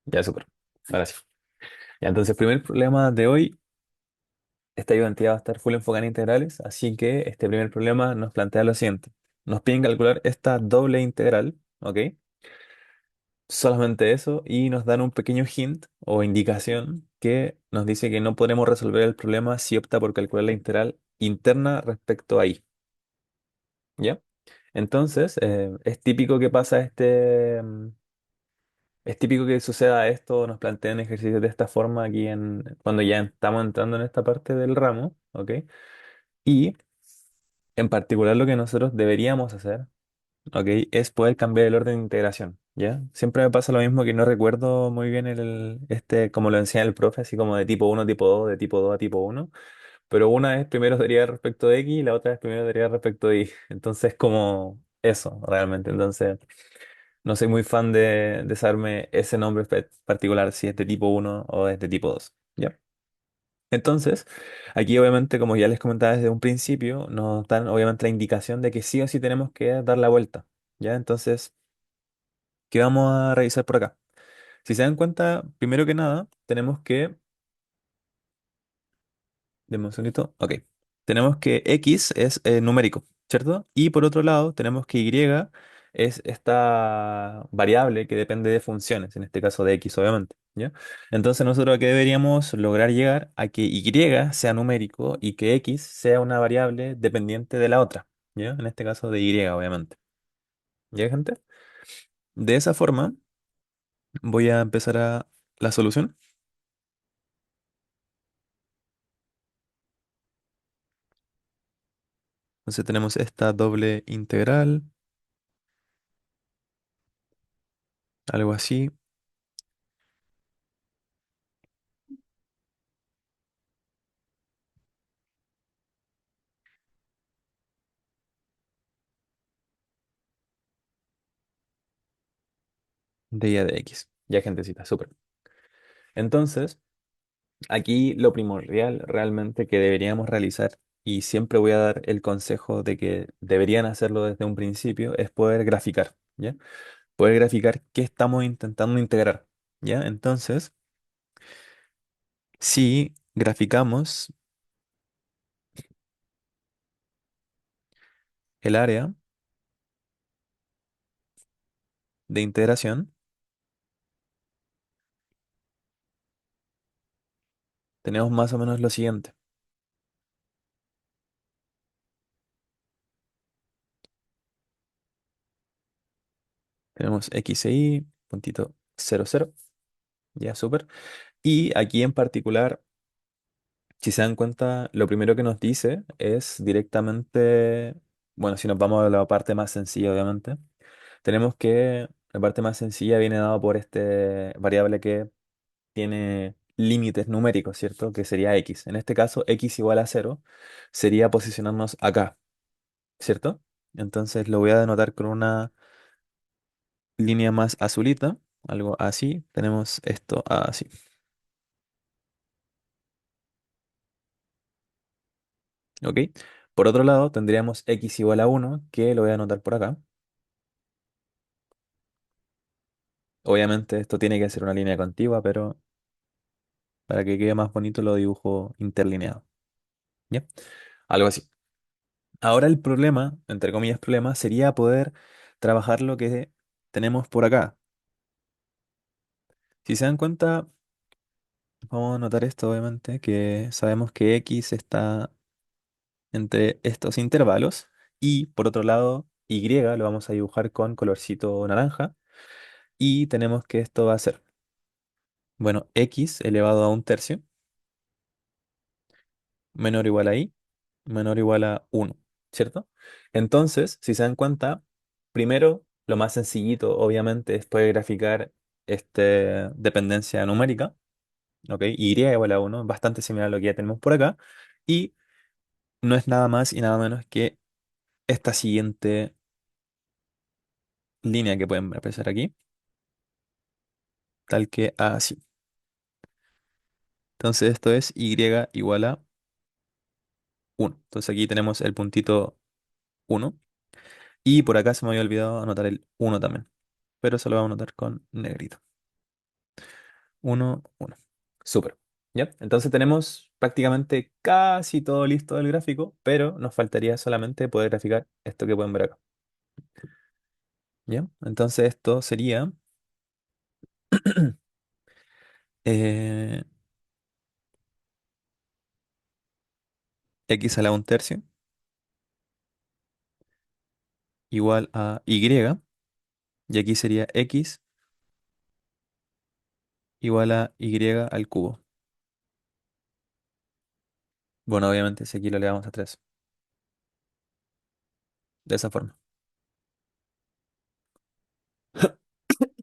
Ya, súper. Ahora sí. Ya, entonces, el primer problema de hoy, esta ayudantía va a estar full enfocada en integrales, así que este primer problema nos plantea lo siguiente. Nos piden calcular esta doble integral, ¿ok? Solamente eso, y nos dan un pequeño hint o indicación que nos dice que no podremos resolver el problema si opta por calcular la integral interna respecto a y, ¿ya? Entonces, es típico que pasa es típico que suceda esto, nos planteen ejercicios de esta forma aquí cuando ya estamos entrando en esta parte del ramo, ¿ok? Y en particular lo que nosotros deberíamos hacer, ¿ok? Es poder cambiar el orden de integración, ¿ya? Siempre me pasa lo mismo que no recuerdo muy bien como lo enseña el profe, así como de tipo uno tipo 2 de tipo 2 a tipo uno, pero una vez primero deriva respecto de X y la otra vez primero deriva respecto de Y. Entonces, como eso, realmente. Entonces, no soy muy fan de saberme ese nombre particular, si es de tipo uno o es de tipo 2, ¿ya? Entonces, aquí obviamente, como ya les comentaba desde un principio, nos dan obviamente la indicación de que sí o sí tenemos que dar la vuelta, ¿ya? Entonces, ¿qué vamos a revisar por acá? Si se dan cuenta, primero que nada, tenemos que deme un segundito. Ok. Tenemos que X es numérico, ¿cierto? Y por otro lado, tenemos que Y es esta variable que depende de funciones, en este caso de X, obviamente, ¿ya? Entonces, nosotros aquí deberíamos lograr llegar a que Y sea numérico y que X sea una variable dependiente de la otra, ¿ya? En este caso de Y, obviamente. ¿Ya, gente? De esa forma, voy a empezar a la solución. Entonces, tenemos esta doble integral, algo así, de y a de X. Ya, gentecita, súper. Entonces, aquí lo primordial realmente que deberíamos realizar, y siempre voy a dar el consejo de que deberían hacerlo desde un principio, es poder graficar, ¿ya? Poder graficar qué estamos intentando integrar, ¿ya? Entonces, si graficamos el área de integración, tenemos más o menos lo siguiente. Tenemos x e y, puntito 0, 0, ya, súper. Y aquí en particular, si se dan cuenta, lo primero que nos dice es directamente, bueno, si nos vamos a la parte más sencilla, obviamente, tenemos que la parte más sencilla viene dado por este variable que tiene límites numéricos, ¿cierto? Que sería x. En este caso, x igual a 0 sería posicionarnos acá, ¿cierto? Entonces lo voy a denotar con una línea más azulita, algo así. Tenemos esto así, ¿ok? Por otro lado, tendríamos x igual a 1, que lo voy a anotar por acá. Obviamente esto tiene que ser una línea contigua, pero para que quede más bonito lo dibujo interlineado, ¿ya? Algo así. Ahora el problema, entre comillas problema, sería poder trabajar lo que tenemos por acá. Si se dan cuenta, vamos a notar esto obviamente, que sabemos que X está entre estos intervalos y por otro lado Y lo vamos a dibujar con colorcito naranja y tenemos que esto va a ser, bueno, X elevado a un tercio menor o igual a Y menor o igual a uno, ¿cierto? Entonces, si se dan cuenta, primero, lo más sencillito, obviamente, es poder graficar dependencia numérica, ¿ok? Y igual a uno, bastante similar a lo que ya tenemos por acá, y no es nada más y nada menos que esta siguiente línea que pueden apreciar aquí, tal que así. Entonces, esto es Y igual a uno. Entonces, aquí tenemos el puntito uno, y por acá se me había olvidado anotar el uno también, pero eso lo vamos a anotar con negrito. uno, uno. Súper. ¿Ya? Entonces tenemos prácticamente casi todo listo del gráfico, pero nos faltaría solamente poder graficar esto que pueden ver acá. ¿Ya? Entonces esto sería eh, x a la un tercio igual a y aquí sería x igual a y al cubo. Bueno, obviamente si aquí lo elevamos a 3 de esa forma.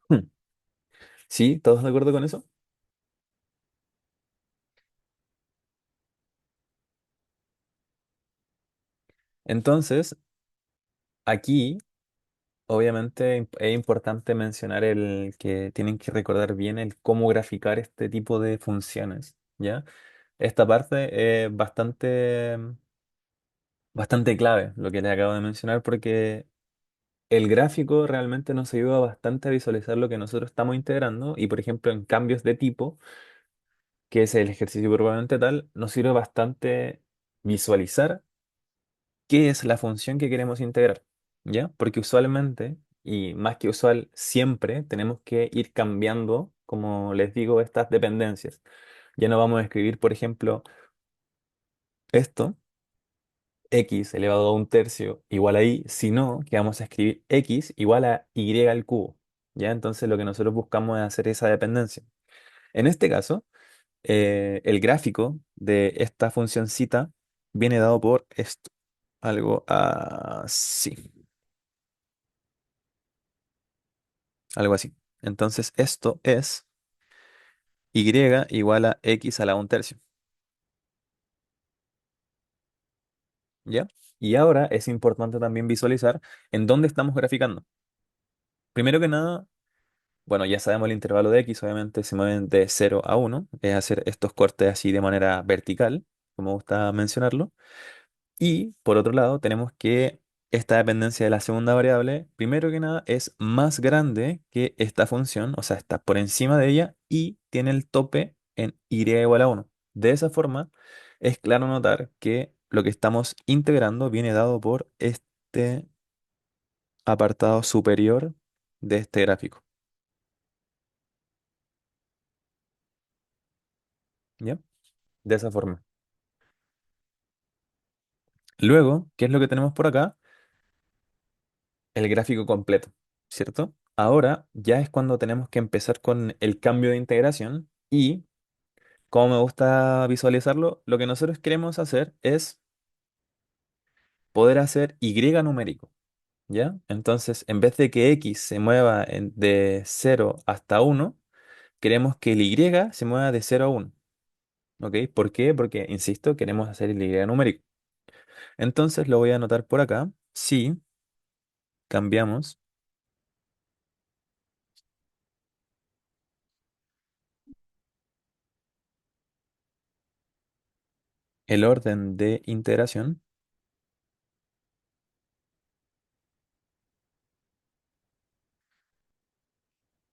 Hmm. ¿Sí? ¿Todos de acuerdo con eso? Entonces, aquí obviamente es importante mencionar el que tienen que recordar bien el cómo graficar este tipo de funciones, ¿ya? Esta parte es bastante clave, lo que les acabo de mencionar, porque el gráfico realmente nos ayuda bastante a visualizar lo que nosotros estamos integrando y, por ejemplo, en cambios de tipo, que es el ejercicio probablemente tal, nos sirve bastante visualizar qué es la función que queremos integrar, ¿ya? Porque usualmente, y más que usual, siempre tenemos que ir cambiando, como les digo, estas dependencias. Ya no vamos a escribir, por ejemplo, esto, x elevado a un tercio igual a y, sino que vamos a escribir x igual a y al cubo, ¿ya? Entonces lo que nosotros buscamos es hacer esa dependencia. En este caso, el gráfico de esta funcióncita viene dado por esto, algo así. Algo así. Entonces esto es y igual a x a la un tercio. ¿Ya? Y ahora es importante también visualizar en dónde estamos graficando. Primero que nada, bueno, ya sabemos el intervalo de x, obviamente se mueven de 0 a 1, es hacer estos cortes así de manera vertical, como me gusta mencionarlo. Y por otro lado, tenemos que esta dependencia de la segunda variable, primero que nada, es más grande que esta función, o sea, está por encima de ella y tiene el tope en y igual a 1. De esa forma, es claro notar que lo que estamos integrando viene dado por este apartado superior de este gráfico. ¿Ya? De esa forma. Luego, ¿qué es lo que tenemos por acá? El gráfico completo, ¿cierto? Ahora ya es cuando tenemos que empezar con el cambio de integración y, como me gusta visualizarlo, lo que nosotros queremos hacer es poder hacer y numérico, ¿ya? Entonces, en vez de que x se mueva de 0 hasta 1, queremos que el y se mueva de 0 a 1, ¿ok? ¿Por qué? Porque, insisto, queremos hacer el y numérico. Entonces, lo voy a anotar por acá. Si cambiamos el orden de integración,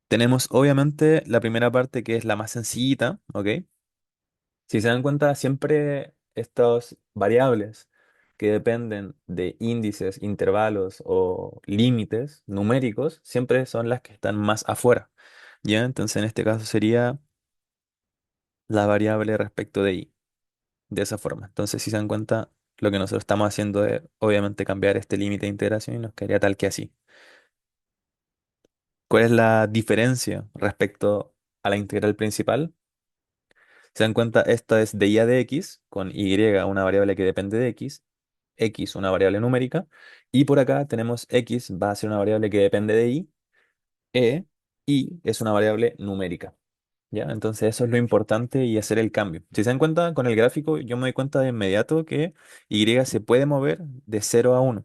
tenemos obviamente la primera parte que es la más sencillita, ¿ok? Si se dan cuenta, siempre estas variables que dependen de índices, intervalos o límites numéricos, siempre son las que están más afuera, ¿ya? Entonces en este caso sería la variable respecto de y, de esa forma. Entonces si se dan cuenta, lo que nosotros estamos haciendo es obviamente cambiar este límite de integración y nos quedaría tal que así. ¿Cuál es la diferencia respecto a la integral principal? Se dan cuenta, esta es de y a de x, con y, una variable que depende de x una variable numérica, y por acá tenemos x va a ser una variable que depende de y es una variable numérica. ¿Ya? Entonces eso es lo importante y hacer el cambio. Si se dan cuenta, con el gráfico yo me doy cuenta de inmediato que y se puede mover de 0 a 1,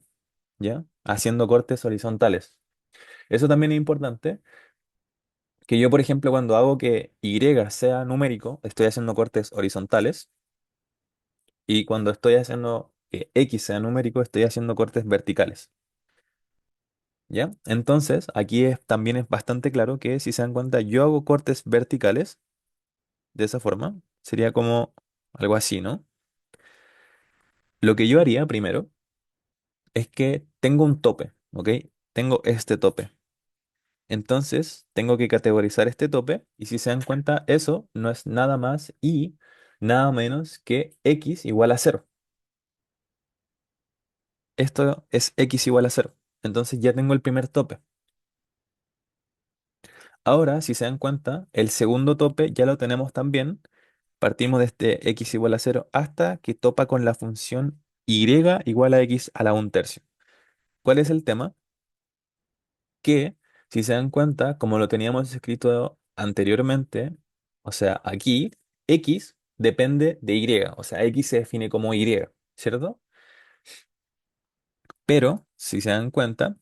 ¿ya? Haciendo cortes horizontales. Eso también es importante, que yo, por ejemplo, cuando hago que y sea numérico, estoy haciendo cortes horizontales. Y cuando estoy haciendo que X sea numérico, estoy haciendo cortes verticales. ¿Ya? Entonces, aquí también es bastante claro que si se dan cuenta, yo hago cortes verticales, de esa forma, sería como algo así, ¿no? Lo que yo haría primero es que tengo un tope, ¿ok? Tengo este tope. Entonces, tengo que categorizar este tope y si se dan cuenta, eso no es nada más y nada menos que x igual a cero. Esto es x igual a cero. Entonces ya tengo el primer tope. Ahora, si se dan cuenta, el segundo tope ya lo tenemos también. Partimos de este x igual a cero hasta que topa con la función y igual a x a la un tercio. ¿Cuál es el tema? Que, si se dan cuenta, como lo teníamos escrito anteriormente, o sea, aquí x depende de y, o sea, x se define como y, ¿cierto? Pero, si se dan cuenta,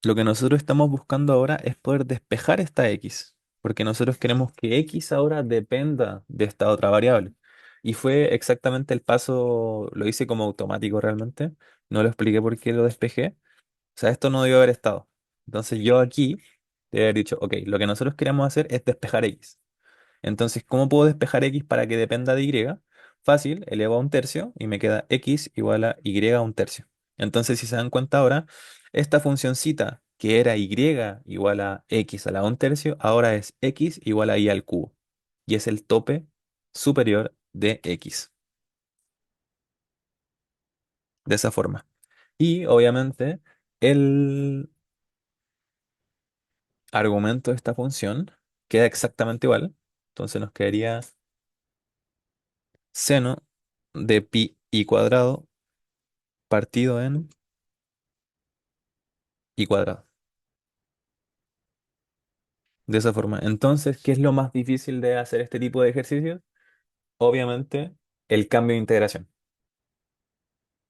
lo que nosotros estamos buscando ahora es poder despejar esta x, porque nosotros queremos que x ahora dependa de esta otra variable. Y fue exactamente el paso, lo hice como automático realmente, no lo expliqué por qué lo despejé. O sea, esto no debió haber estado. Entonces yo aquí debe haber dicho, ok, lo que nosotros queremos hacer es despejar x. Entonces, ¿cómo puedo despejar x para que dependa de y? Fácil, elevo a un tercio y me queda x igual a y a un tercio. Entonces, si se dan cuenta ahora, esta funcioncita que era y igual a x a la un tercio, ahora es x igual a y al cubo. Y es el tope superior de x. De esa forma. Y obviamente, el argumento de esta función queda exactamente igual. Entonces nos quedaría seno de pi y cuadrado partido en y cuadrado. De esa forma. Entonces, ¿qué es lo más difícil de hacer este tipo de ejercicios? Obviamente, el cambio de integración.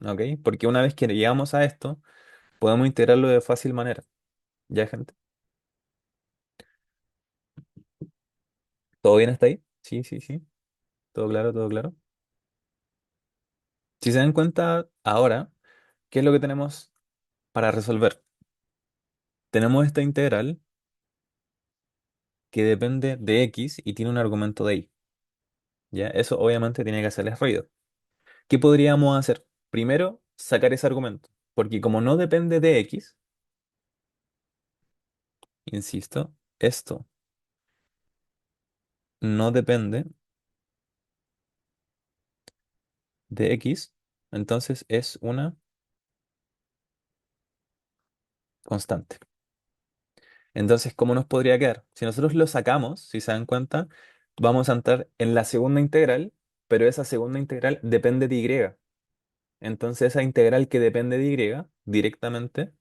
¿Ok? Porque una vez que llegamos a esto, podemos integrarlo de fácil manera. ¿Ya, gente? ¿Todo bien hasta ahí? Sí, sí, sí. Todo claro, todo claro. Si se dan cuenta ahora, ¿qué es lo que tenemos para resolver? Tenemos esta integral que depende de x y tiene un argumento de y. ¿Ya? Eso obviamente tiene que hacerles ruido. ¿Qué podríamos hacer? Primero, sacar ese argumento, porque como no depende de x, insisto, esto no depende de x, entonces es una constante. Entonces, ¿cómo nos podría quedar? Si nosotros lo sacamos, si se dan cuenta, vamos a entrar en la segunda integral, pero esa segunda integral depende de y. Entonces, esa integral que depende de y, directamente,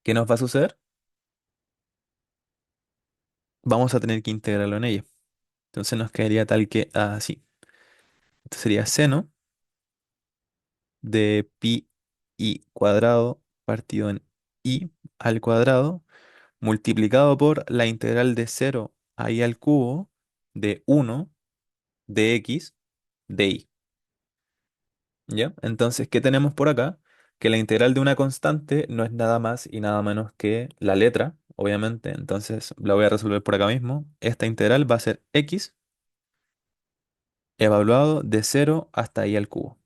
¿qué nos va a suceder? Vamos a tener que integrarlo en ella. Entonces nos quedaría tal que así. Esto sería seno de pi i cuadrado partido en i al cuadrado multiplicado por la integral de cero a i al cubo de uno de x de y. ¿Ya? Entonces, ¿qué tenemos por acá? Que la integral de una constante no es nada más y nada menos que la letra, obviamente. Entonces, la voy a resolver por acá mismo. Esta integral va a ser x evaluado de cero hasta i al cubo.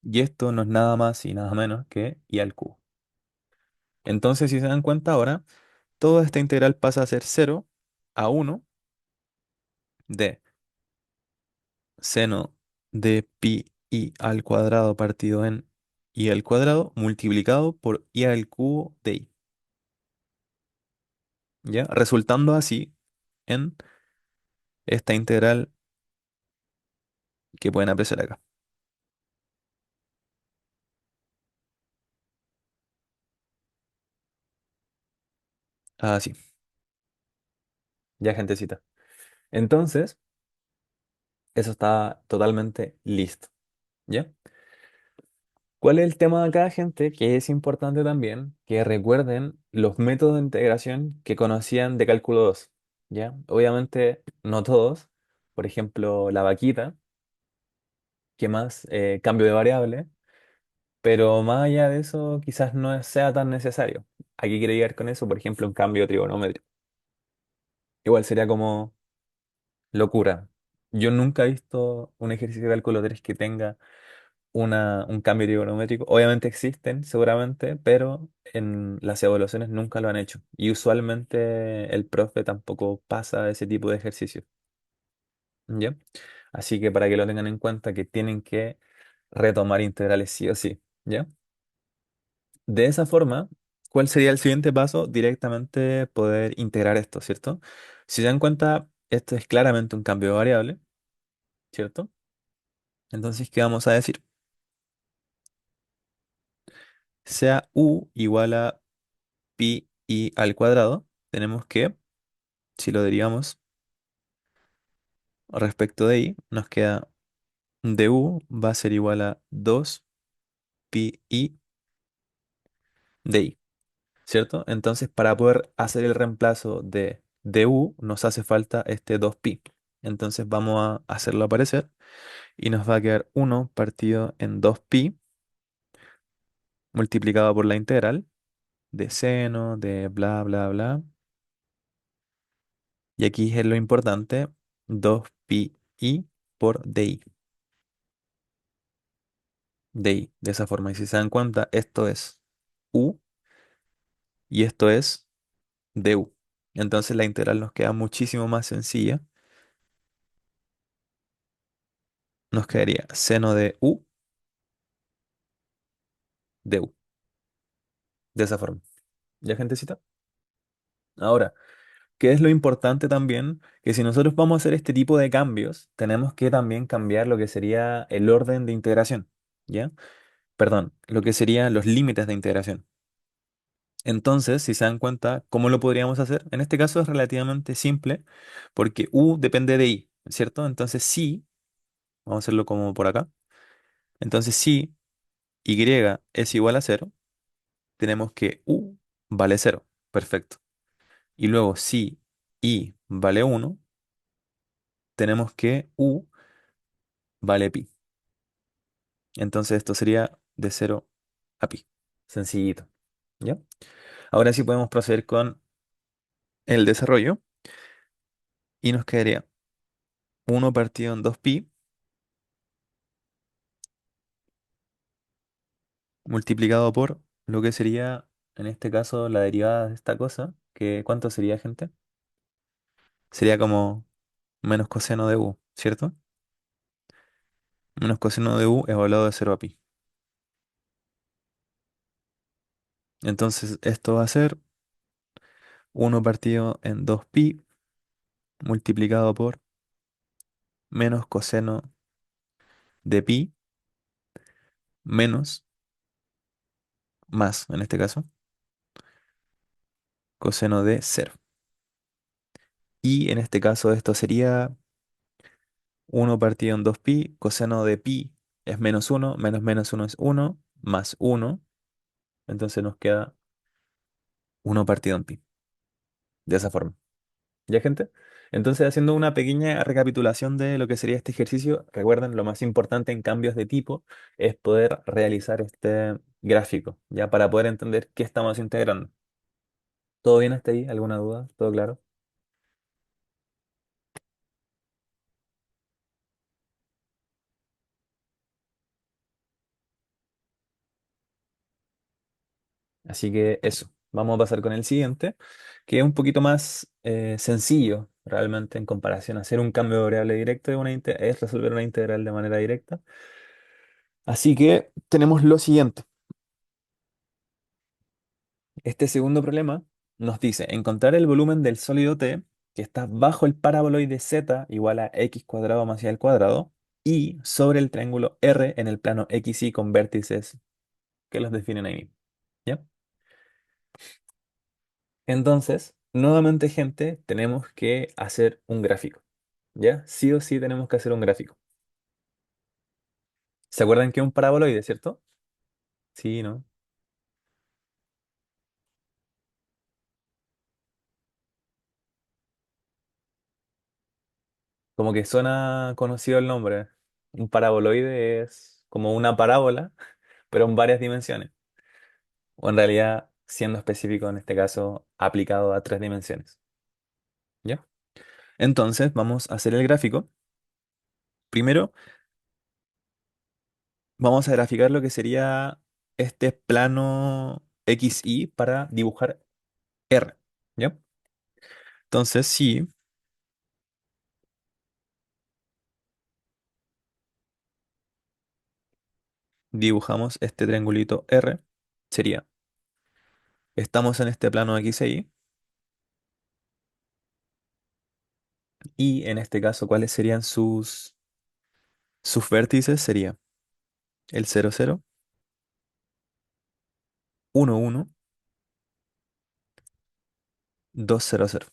Y esto no es nada más y nada menos que i al cubo. Entonces, si se dan cuenta ahora, toda esta integral pasa a ser cero a uno de seno de pi i al cuadrado partido en i al cuadrado multiplicado por i al cubo de i, ¿ya? Resultando así en esta integral que pueden apreciar acá. Así, ya gentecita. Entonces, eso está totalmente listo, ¿ya? ¿Cuál es el tema de acá, gente? Que es importante también que recuerden los métodos de integración que conocían de cálculo 2, ¿ya? Obviamente no todos, por ejemplo, la vaquita, que más cambio de variable, pero más allá de eso quizás no sea tan necesario. Aquí quiere llegar con eso, por ejemplo, un cambio trigonométrico. Igual sería como locura. Yo nunca he visto un ejercicio de cálculo 3 que tenga un cambio trigonométrico. Obviamente existen, seguramente, pero en las evaluaciones nunca lo han hecho. Y usualmente el profe tampoco pasa ese tipo de ejercicio. ¿Ya? Así que para que lo tengan en cuenta, que tienen que retomar integrales sí o sí. ¿Ya? De esa forma, ¿cuál sería el siguiente paso? Directamente poder integrar esto, ¿cierto? Si se dan cuenta, esto es claramente un cambio de variable, ¿cierto? Entonces, ¿qué vamos a decir? Sea u igual a pi i al cuadrado, tenemos que, si lo derivamos respecto de i, nos queda du va a ser igual a 2 pi i de i, ¿cierto? Entonces, para poder hacer el reemplazo de du, nos hace falta este 2pi. Entonces, vamos a hacerlo aparecer y nos va a quedar uno partido en 2pi multiplicado por la integral de seno, de bla, bla, bla. Y aquí es lo importante, 2pi i por di. Di, de esa forma. Y si se dan cuenta, esto es u y esto es du. Entonces la integral nos queda muchísimo más sencilla. Nos quedaría seno de u du. De esa forma. ¿Ya, gentecita? Ahora, ¿qué es lo importante también? Que si nosotros vamos a hacer este tipo de cambios, tenemos que también cambiar lo que sería el orden de integración. ¿Ya? Perdón, lo que serían los límites de integración. Entonces, si se dan cuenta, ¿cómo lo podríamos hacer? En este caso es relativamente simple porque u depende de i, ¿cierto? Entonces, si, vamos a hacerlo como por acá. Entonces, si y es igual a cero, tenemos que u vale cero. Perfecto. Y luego, si i vale uno, tenemos que u vale pi. Entonces, esto sería de cero a pi. Sencillito. ¿Ya? Ahora sí podemos proceder con el desarrollo y nos quedaría uno partido en 2pi multiplicado por lo que sería, en este caso, la derivada de esta cosa, que ¿cuánto sería, gente? Sería como menos coseno de u, ¿cierto? Menos coseno de u evaluado de cero a pi. Entonces, esto va a ser uno partido en 2pi multiplicado por menos coseno de pi menos más, en este caso, coseno de cero. Y en este caso esto sería uno partido en 2pi, coseno de pi es menos uno, menos menos uno es uno, más uno. Entonces nos queda uno partido en pi. De esa forma. ¿Ya, gente? Entonces, haciendo una pequeña recapitulación de lo que sería este ejercicio, recuerden, lo más importante en cambios de tipo es poder realizar este gráfico, ya para poder entender qué estamos integrando. ¿Todo bien hasta ahí? ¿Alguna duda? ¿Todo claro? Así que eso, vamos a pasar con el siguiente, que es un poquito más sencillo realmente en comparación a hacer un cambio de variable directo es resolver una integral de manera directa. Así que tenemos lo siguiente. Este segundo problema nos dice encontrar el volumen del sólido T que está bajo el paraboloide Z igual a x cuadrado más y al cuadrado y sobre el triángulo R en el plano XY con vértices que los definen ahí mismo. ¿Ya? Entonces, nuevamente, gente, tenemos que hacer un gráfico. ¿Ya? Sí o sí tenemos que hacer un gráfico. ¿Se acuerdan que es un paraboloide, cierto? Sí, ¿no? Como que suena conocido el nombre. Un paraboloide es como una parábola, pero en varias dimensiones. O en realidad, siendo específico en este caso, aplicado a tres dimensiones. ¿Ya? Entonces, vamos a hacer el gráfico Primero, vamos a graficar lo que sería este plano XY para dibujar R. ¿Ya? Entonces, si dibujamos este triangulito R, sería, estamos en este plano XY y en este caso, ¿cuáles serían sus vértices? Sería el 0, 0, 1, 1, 2, 0, 0.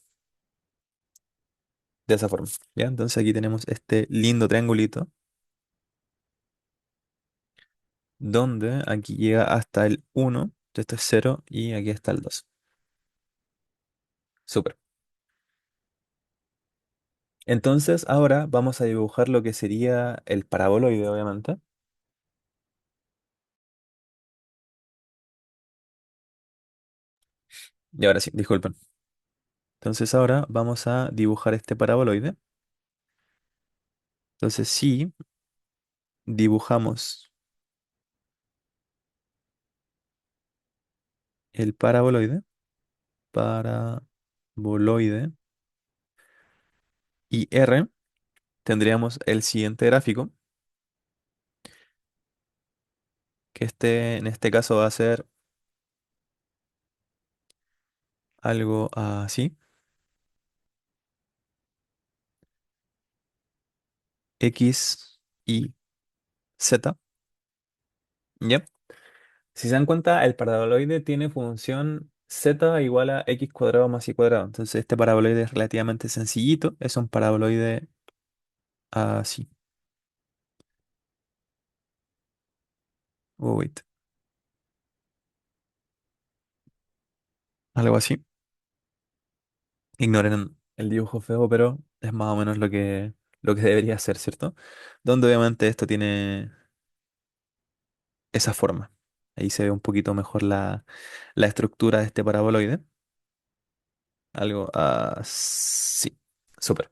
De esa forma. ¿Ya? Entonces aquí tenemos este lindo triangulito donde aquí llega hasta el 1, esto es 0 y aquí está el 2. Súper. Entonces ahora vamos a dibujar lo que sería el paraboloide, obviamente. Y ahora sí, disculpen. Entonces ahora vamos a dibujar este paraboloide. Entonces si dibujamos el paraboloide y R, tendríamos el siguiente gráfico, que este en este caso va a ser algo así, X, Y, Z. ¿Ya? Si se dan cuenta, el paraboloide tiene función z igual a x cuadrado más y cuadrado. Entonces este paraboloide es relativamente sencillito. Es un paraboloide así. Oh, wait. Algo así. Ignoren el dibujo feo, pero es más o menos lo que debería ser, ¿cierto? Donde obviamente esto tiene esa forma. Ahí se ve un poquito mejor la estructura de este paraboloide. Algo así. Súper.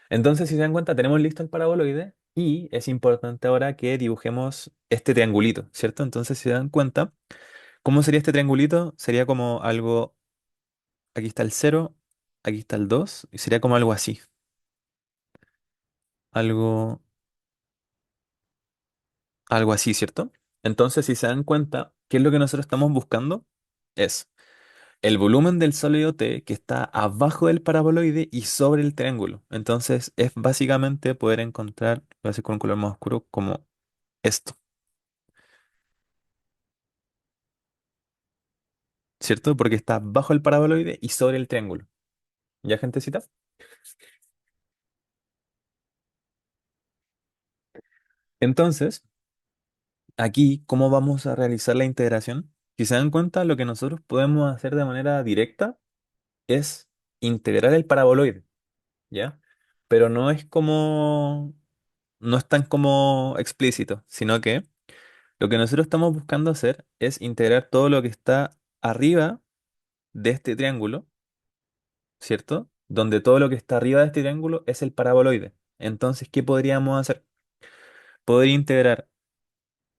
Entonces, si se dan cuenta, tenemos listo el paraboloide y es importante ahora que dibujemos este triangulito, ¿cierto? Entonces, si se dan cuenta, ¿cómo sería este triangulito? Sería como algo, aquí está el 0, aquí está el 2 y sería como algo así, algo, algo así, ¿cierto? Entonces, si se dan cuenta, ¿qué es lo que nosotros estamos buscando? Es el volumen del sólido T que está abajo del paraboloide y sobre el triángulo. Entonces, es básicamente poder encontrar, voy a hacer con un color más oscuro, como esto. ¿Cierto? Porque está bajo el paraboloide y sobre el triángulo. ¿Ya, gentecita? Entonces, aquí, ¿cómo vamos a realizar la integración? Si se dan cuenta, lo que nosotros podemos hacer de manera directa es integrar el paraboloide, ¿ya? Pero no es tan como explícito, sino que lo que nosotros estamos buscando hacer es integrar todo lo que está arriba de este triángulo, ¿cierto? Donde todo lo que está arriba de este triángulo es el paraboloide. Entonces, ¿qué podríamos hacer? Poder integrar,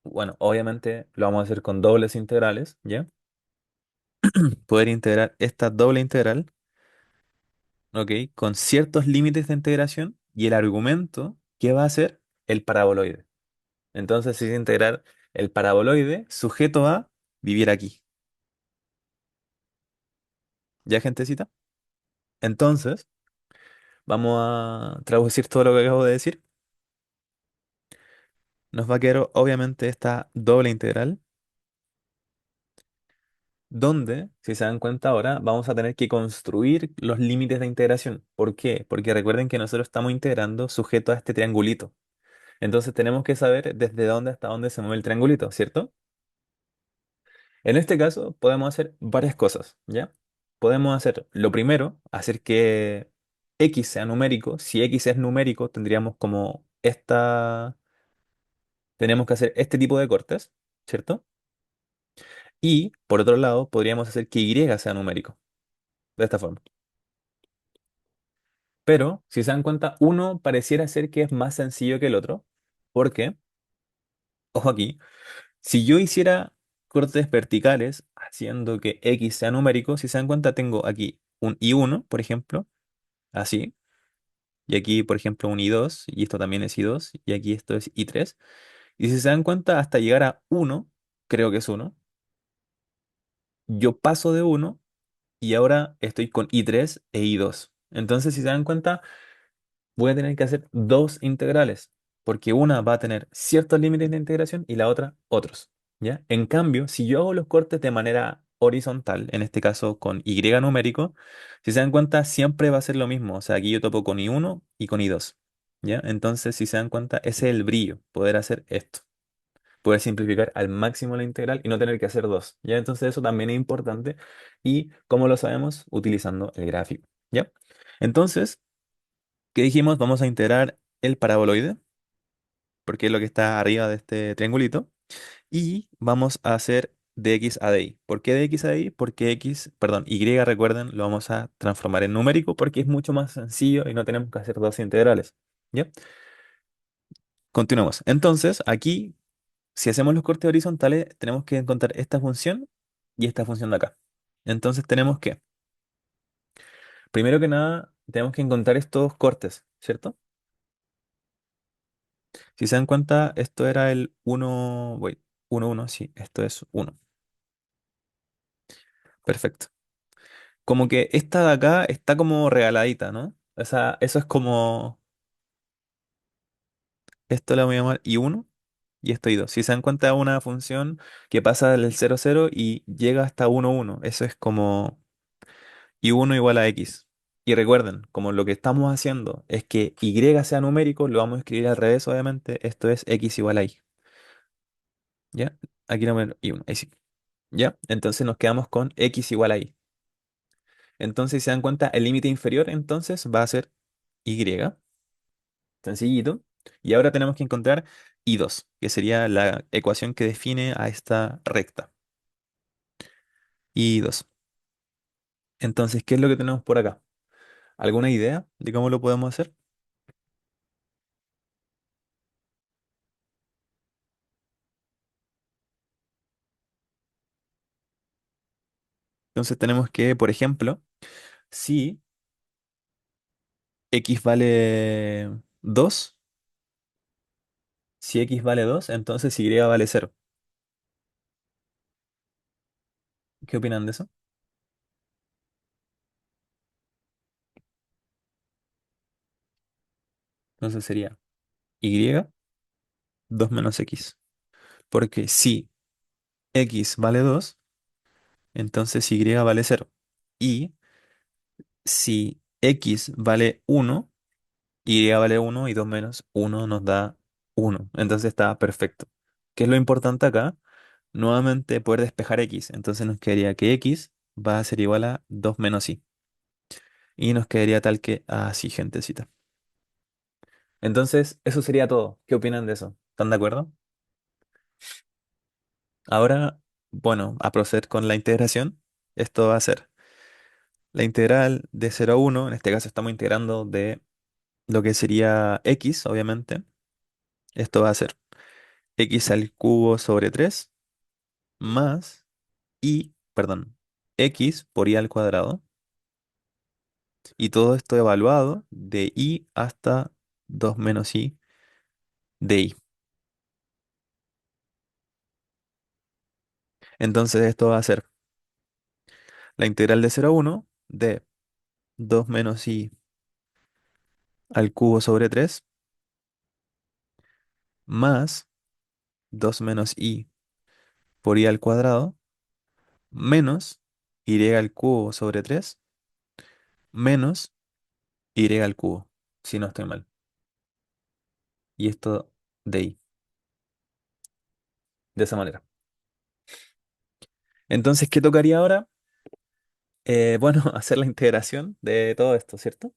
bueno, obviamente lo vamos a hacer con dobles integrales, ¿ya? Poder integrar esta doble integral, ¿ok? Con ciertos límites de integración y el argumento que va a ser el paraboloide. Entonces, es integrar el paraboloide sujeto a vivir aquí. ¿Ya, gentecita? Entonces, vamos a traducir todo lo que acabo de decir. Nos va a quedar obviamente esta doble integral donde, si se dan cuenta ahora, vamos a tener que construir los límites de integración. ¿Por qué? Porque recuerden que nosotros estamos integrando sujeto a este triangulito. Entonces tenemos que saber desde dónde hasta dónde se mueve el triangulito, ¿cierto? En este caso podemos hacer varias cosas, ¿ya? Podemos hacer, lo primero, hacer que x sea numérico. Si x es numérico, tendríamos como tenemos que hacer este tipo de cortes, ¿cierto? Y por otro lado, podríamos hacer que y sea numérico, de esta forma. Pero, si se dan cuenta, uno pareciera ser que es más sencillo que el otro. Porque, ojo aquí, si yo hiciera cortes verticales haciendo que X sea numérico, si se dan cuenta, tengo aquí un I1, por ejemplo, así. Y aquí, por ejemplo, un I2, y esto también es I2, y aquí esto es I3. Y si se dan cuenta, hasta llegar a uno, creo que es uno, yo paso de uno y ahora estoy con I3 e I2. Entonces, si se dan cuenta, voy a tener que hacer dos integrales, porque una va a tener ciertos límites de integración y la otra otros, ¿ya? En cambio, si yo hago los cortes de manera horizontal, en este caso con Y numérico, si se dan cuenta, siempre va a ser lo mismo. O sea, aquí yo topo con I1 y con I2, ¿ya? Entonces, si se dan cuenta, ese es el brillo, poder hacer esto. Poder simplificar al máximo la integral y no tener que hacer dos, ¿ya? Entonces eso también es importante y, como lo sabemos, utilizando el gráfico, ¿ya? Entonces, ¿qué dijimos? Vamos a integrar el paraboloide, porque es lo que está arriba de este triangulito, y vamos a hacer de x a de y. ¿Por qué de x a de y? Porque x, perdón, y, recuerden, lo vamos a transformar en numérico porque es mucho más sencillo y no tenemos que hacer dos integrales, ¿ya? Continuamos. Entonces, aquí, si hacemos los cortes horizontales, tenemos que encontrar esta función y esta función de acá. Entonces, tenemos que, primero que nada, tenemos que encontrar estos cortes, ¿cierto? Si se dan cuenta, esto era el uno uno sí, esto es uno. Perfecto. Como que esta de acá está como regaladita, ¿no? O sea, eso es como, esto le voy a llamar I1 y esto I2. Si se dan cuenta, es una función que pasa del cero cero y llega hasta uno uno. Eso es como I1 igual a X. Y recuerden, como lo que estamos haciendo es que Y sea numérico, lo vamos a escribir al revés, obviamente. Esto es X igual a Y. ¿Ya? Aquí no me... I1, ahí sí. ¿Ya? Entonces nos quedamos con X igual a Y. Entonces, si se dan cuenta, el límite inferior entonces va a ser Y, sencillito. Y ahora tenemos que encontrar I2, que sería la ecuación que define a esta recta. I2. Entonces, ¿qué es lo que tenemos por acá? ¿Alguna idea de cómo lo podemos hacer? Entonces tenemos que, por ejemplo, si X vale 2, si X vale 2, entonces Y vale cero. ¿Qué opinan de eso? Entonces sería Y 2 menos X. Porque si X vale 2, entonces Y vale cero. Y si X vale uno, Y vale uno y 2 menos uno nos da uno. Entonces está perfecto. ¿Qué es lo importante acá? Nuevamente poder despejar X. Entonces nos quedaría que X va a ser igual a 2 menos Y. Y nos quedaría tal que así, gentecita. Entonces, eso sería todo. ¿Qué opinan de eso? ¿Están de acuerdo? Ahora, bueno, a proceder con la integración. Esto va a ser la integral de 0 a 1. En este caso estamos integrando de lo que sería X, obviamente. Esto va a ser X al cubo sobre 3 más perdón, X por Y al cuadrado. Y todo esto evaluado de Y hasta 2 menos Y de Y. Entonces esto va a ser la integral de 0 a 1 de 2 menos Y al cubo sobre 3 más 2 menos Y por Y al cuadrado menos Y al cubo sobre 3 menos Y al cubo, si no estoy mal. Y esto de Y, de esa manera. Entonces, ¿qué tocaría ahora? Bueno, hacer la integración de todo esto, ¿cierto?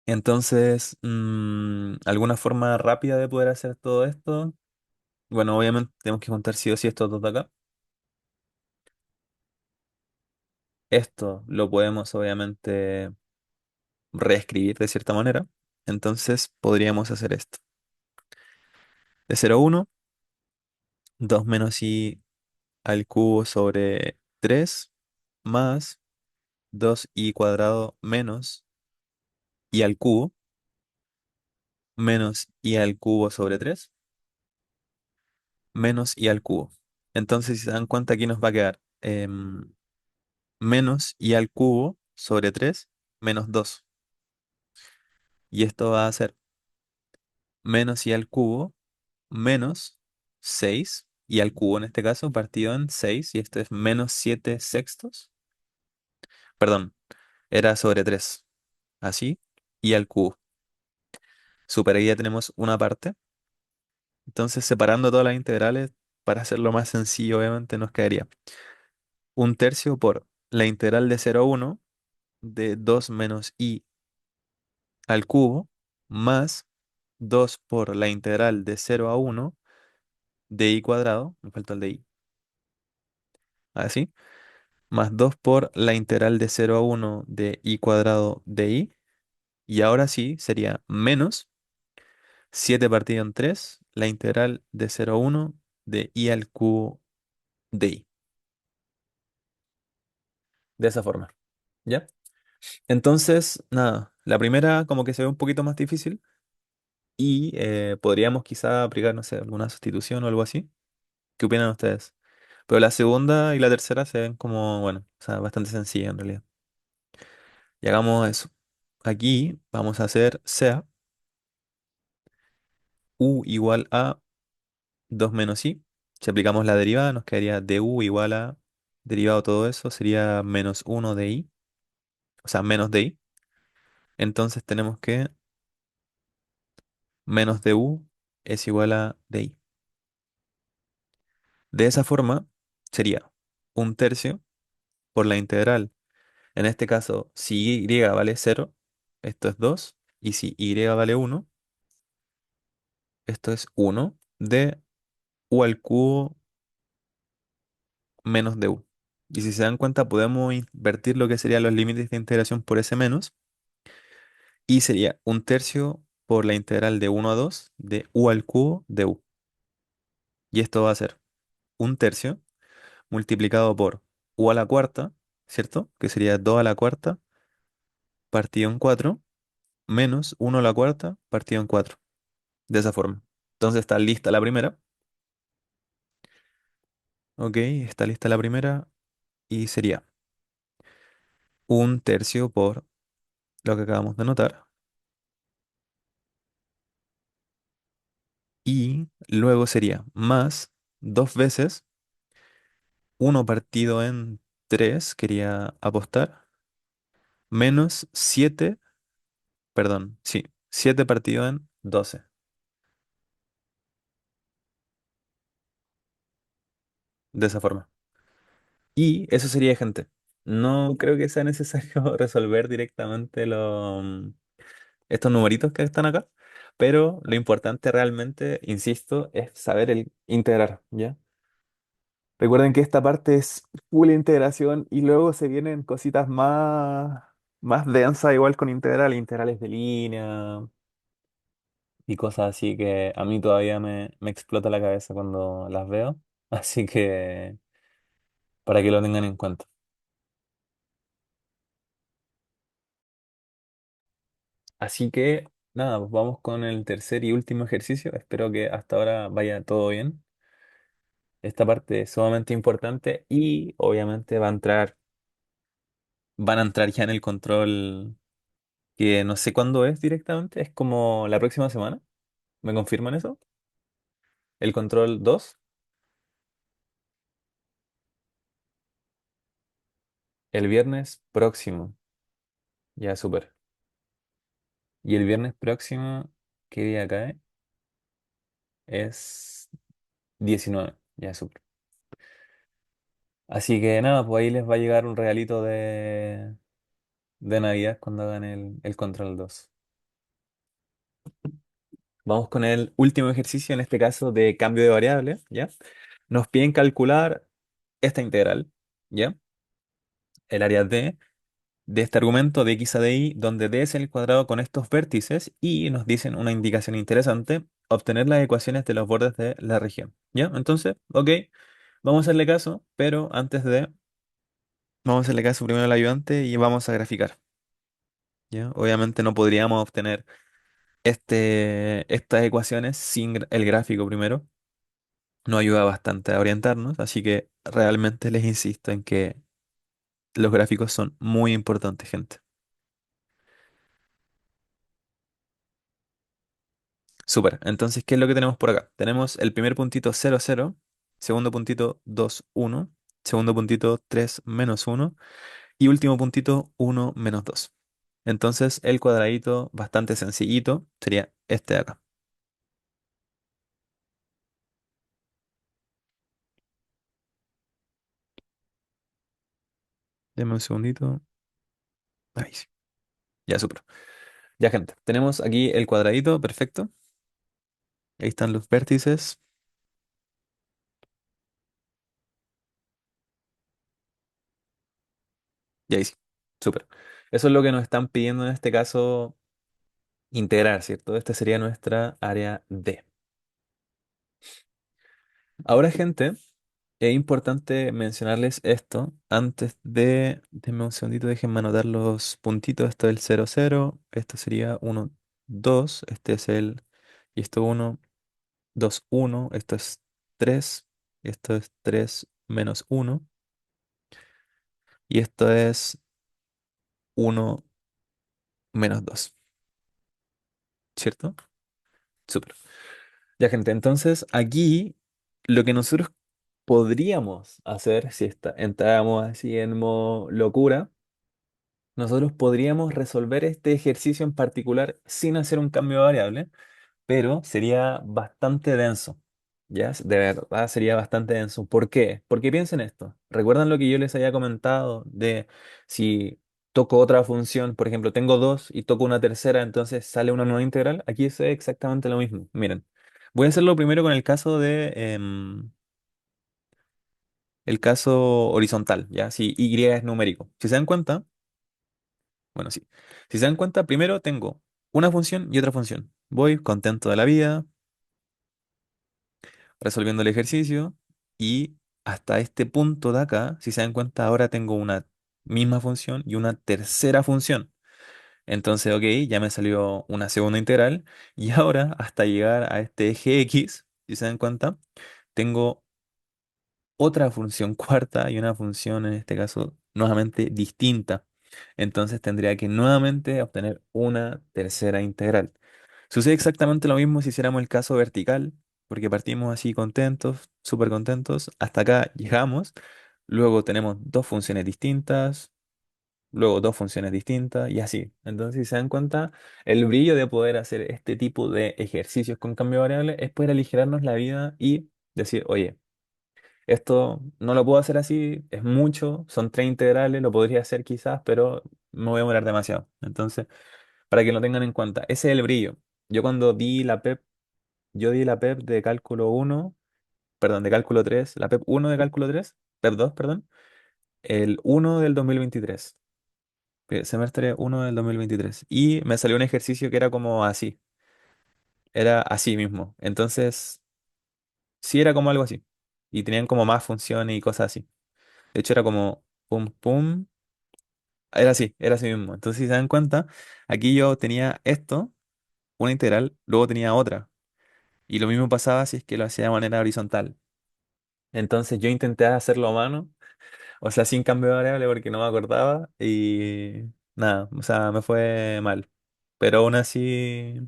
Entonces, ¿alguna forma rápida de poder hacer todo esto? Bueno, obviamente tenemos que contar sí o sí estos dos de acá. Esto lo podemos obviamente reescribir de cierta manera. Entonces podríamos hacer esto. De 0 a 1, 2 menos i al cubo sobre 3 más 2i cuadrado menos i al cubo menos i al cubo sobre 3 menos i al cubo. Entonces, si se dan cuenta, aquí nos va a quedar menos i al cubo sobre 3 menos 2. Y esto va a ser menos i al cubo menos 6 y al cubo en este caso partido en 6 y esto es menos 7 sextos. Perdón, era sobre 3. Así, y al cubo. Super, ahí ya tenemos una parte. Entonces, separando todas las integrales, para hacerlo más sencillo, obviamente nos quedaría un tercio por la integral de 0 a 1 de 2 menos i al cubo más 2 por la integral de 0 a 1 de i cuadrado, me falta el de i, así, más 2 por la integral de 0 a 1 de i cuadrado de i, y ahora sí sería menos 7 partido en 3 la integral de 0 a 1 de i al cubo de i. De esa forma, ¿ya? Entonces, nada, la primera como que se ve un poquito más difícil y podríamos quizá aplicar, no sé, alguna sustitución o algo así. ¿Qué opinan ustedes? Pero la segunda y la tercera se ven como, bueno, o sea, bastante sencillas en realidad. Y hagamos eso. Aquí vamos a hacer sea u igual a 2 menos i. Si aplicamos la derivada, nos quedaría du igual a, derivado de todo eso, sería menos 1 de i, o sea, menos de i. Entonces tenemos que menos du es igual a di. De esa forma, sería un tercio por la integral. En este caso, si y vale 0, esto es 2. Y si y vale 1, esto es 1 de u al cubo menos de u. Y si se dan cuenta, podemos invertir lo que serían los límites de integración por ese menos. Y sería un tercio por la integral de 1 a 2 de u al cubo de u. Y esto va a ser un tercio multiplicado por u a la cuarta, ¿cierto? Que sería 2 a la cuarta partido en 4 menos 1 a la cuarta partido en 4. De esa forma. Entonces está lista la primera. Ok, está lista la primera y sería un tercio por lo que acabamos de notar. Y luego sería más dos veces uno partido en 3 quería apostar, menos 7, perdón, sí, 7 partido en 12. De esa forma. Y eso sería, gente. No creo que sea necesario resolver directamente estos numeritos que están acá, pero lo importante realmente, insisto, es saber el integrar, ¿ya? Recuerden que esta parte es full integración y luego se vienen cositas más densas, igual con integral, integrales de línea y cosas así que a mí todavía me explota la cabeza cuando las veo. Así que para que lo tengan en cuenta. Así que nada, pues vamos con el tercer y último ejercicio. Espero que hasta ahora vaya todo bien. Esta parte es sumamente importante y obviamente van a entrar ya en el control que no sé cuándo es directamente, es como la próxima semana. ¿Me confirman eso? El control 2 el viernes próximo. Ya, súper. Y el viernes próximo, ¿qué día cae? Es 19. Ya, súper. Así que nada, pues ahí les va a llegar un regalito de Navidad cuando hagan el control 2. Vamos con el último ejercicio, en este caso de cambio de variable, ¿ya? Nos piden calcular esta integral, ¿ya? El área de este argumento de x a de y, donde d es el cuadrado con estos vértices y nos dicen una indicación interesante, obtener las ecuaciones de los bordes de la región, ¿ya? Entonces, ok, vamos a hacerle caso, pero vamos a hacerle caso primero al ayudante y vamos a graficar, ¿ya? Obviamente no podríamos obtener estas ecuaciones sin el gráfico primero. Nos ayuda bastante a orientarnos, así que realmente les insisto en que los gráficos son muy importantes, gente. Súper. Entonces, ¿qué es lo que tenemos por acá? Tenemos el primer puntito 0 0, segundo puntito 2 1, segundo puntito 3 menos 1 y último puntito 1 menos 2. Entonces, el cuadradito bastante sencillito sería este de acá. Deme un segundito. Ahí sí. Ya, súper. Ya, gente. Tenemos aquí el cuadradito, perfecto. Ahí están los vértices. Y ahí sí. Súper. Eso es lo que nos están pidiendo en este caso integrar, ¿cierto? Esta sería nuestra área D. Ahora, gente, es importante mencionarles esto antes de... Denme un segundito, déjenme anotar los puntitos. Esto es el 0 0, esto sería 1 2, este es el... Y esto 1 2 1, esto es 3, y esto es 3 menos 1, y esto es 1 menos 2, ¿cierto? Súper. Ya, gente, entonces aquí lo que nosotros podríamos hacer, si entráramos así en modo locura, nosotros podríamos resolver este ejercicio en particular sin hacer un cambio de variable, pero sería bastante denso. ¿Ya? De verdad sería bastante denso. ¿Por qué? Porque piensen esto. ¿Recuerdan lo que yo les había comentado de si toco otra función, por ejemplo, tengo dos y toco una tercera, entonces sale una nueva integral? Aquí es exactamente lo mismo. Miren, voy a hacerlo primero con el caso el caso horizontal, ¿ya? Si y es numérico. Si se dan cuenta, bueno, sí. Si se dan cuenta, primero tengo una función y otra función. Voy contento de la vida, resolviendo el ejercicio y hasta este punto de acá, si se dan cuenta, ahora tengo una misma función y una tercera función. Entonces, ok, ya me salió una segunda integral y ahora hasta llegar a este eje X, si se dan cuenta, tengo otra función cuarta y una función en este caso nuevamente distinta. Entonces tendría que nuevamente obtener una tercera integral. Sucede exactamente lo mismo si hiciéramos el caso vertical, porque partimos así contentos, súper contentos, hasta acá llegamos, luego tenemos dos funciones distintas, luego dos funciones distintas y así. Entonces, si se dan cuenta, el brillo de poder hacer este tipo de ejercicios con cambio de variable es poder aligerarnos la vida y decir, oye, esto no lo puedo hacer así, es mucho, son tres integrales, lo podría hacer quizás, pero me voy a demorar demasiado. Entonces, para que lo tengan en cuenta, ese es el brillo. Yo cuando di la PEP, yo di la PEP de cálculo uno, perdón, de cálculo 3, la PEP uno de cálculo 3, PEP 2, perdón, el uno del 2023, semestre uno del 2023. Y me salió un ejercicio que era como así, era así mismo. Entonces, sí era como algo así. Y tenían como más funciones y cosas así. De hecho, era como pum, pum. Era así mismo. Entonces, si se dan cuenta, aquí yo tenía esto, una integral, luego tenía otra. Y lo mismo pasaba si es que lo hacía de manera horizontal. Entonces, yo intenté hacerlo a mano, o sea, sin cambio de variable porque no me acordaba. Y nada, o sea, me fue mal. Pero aún así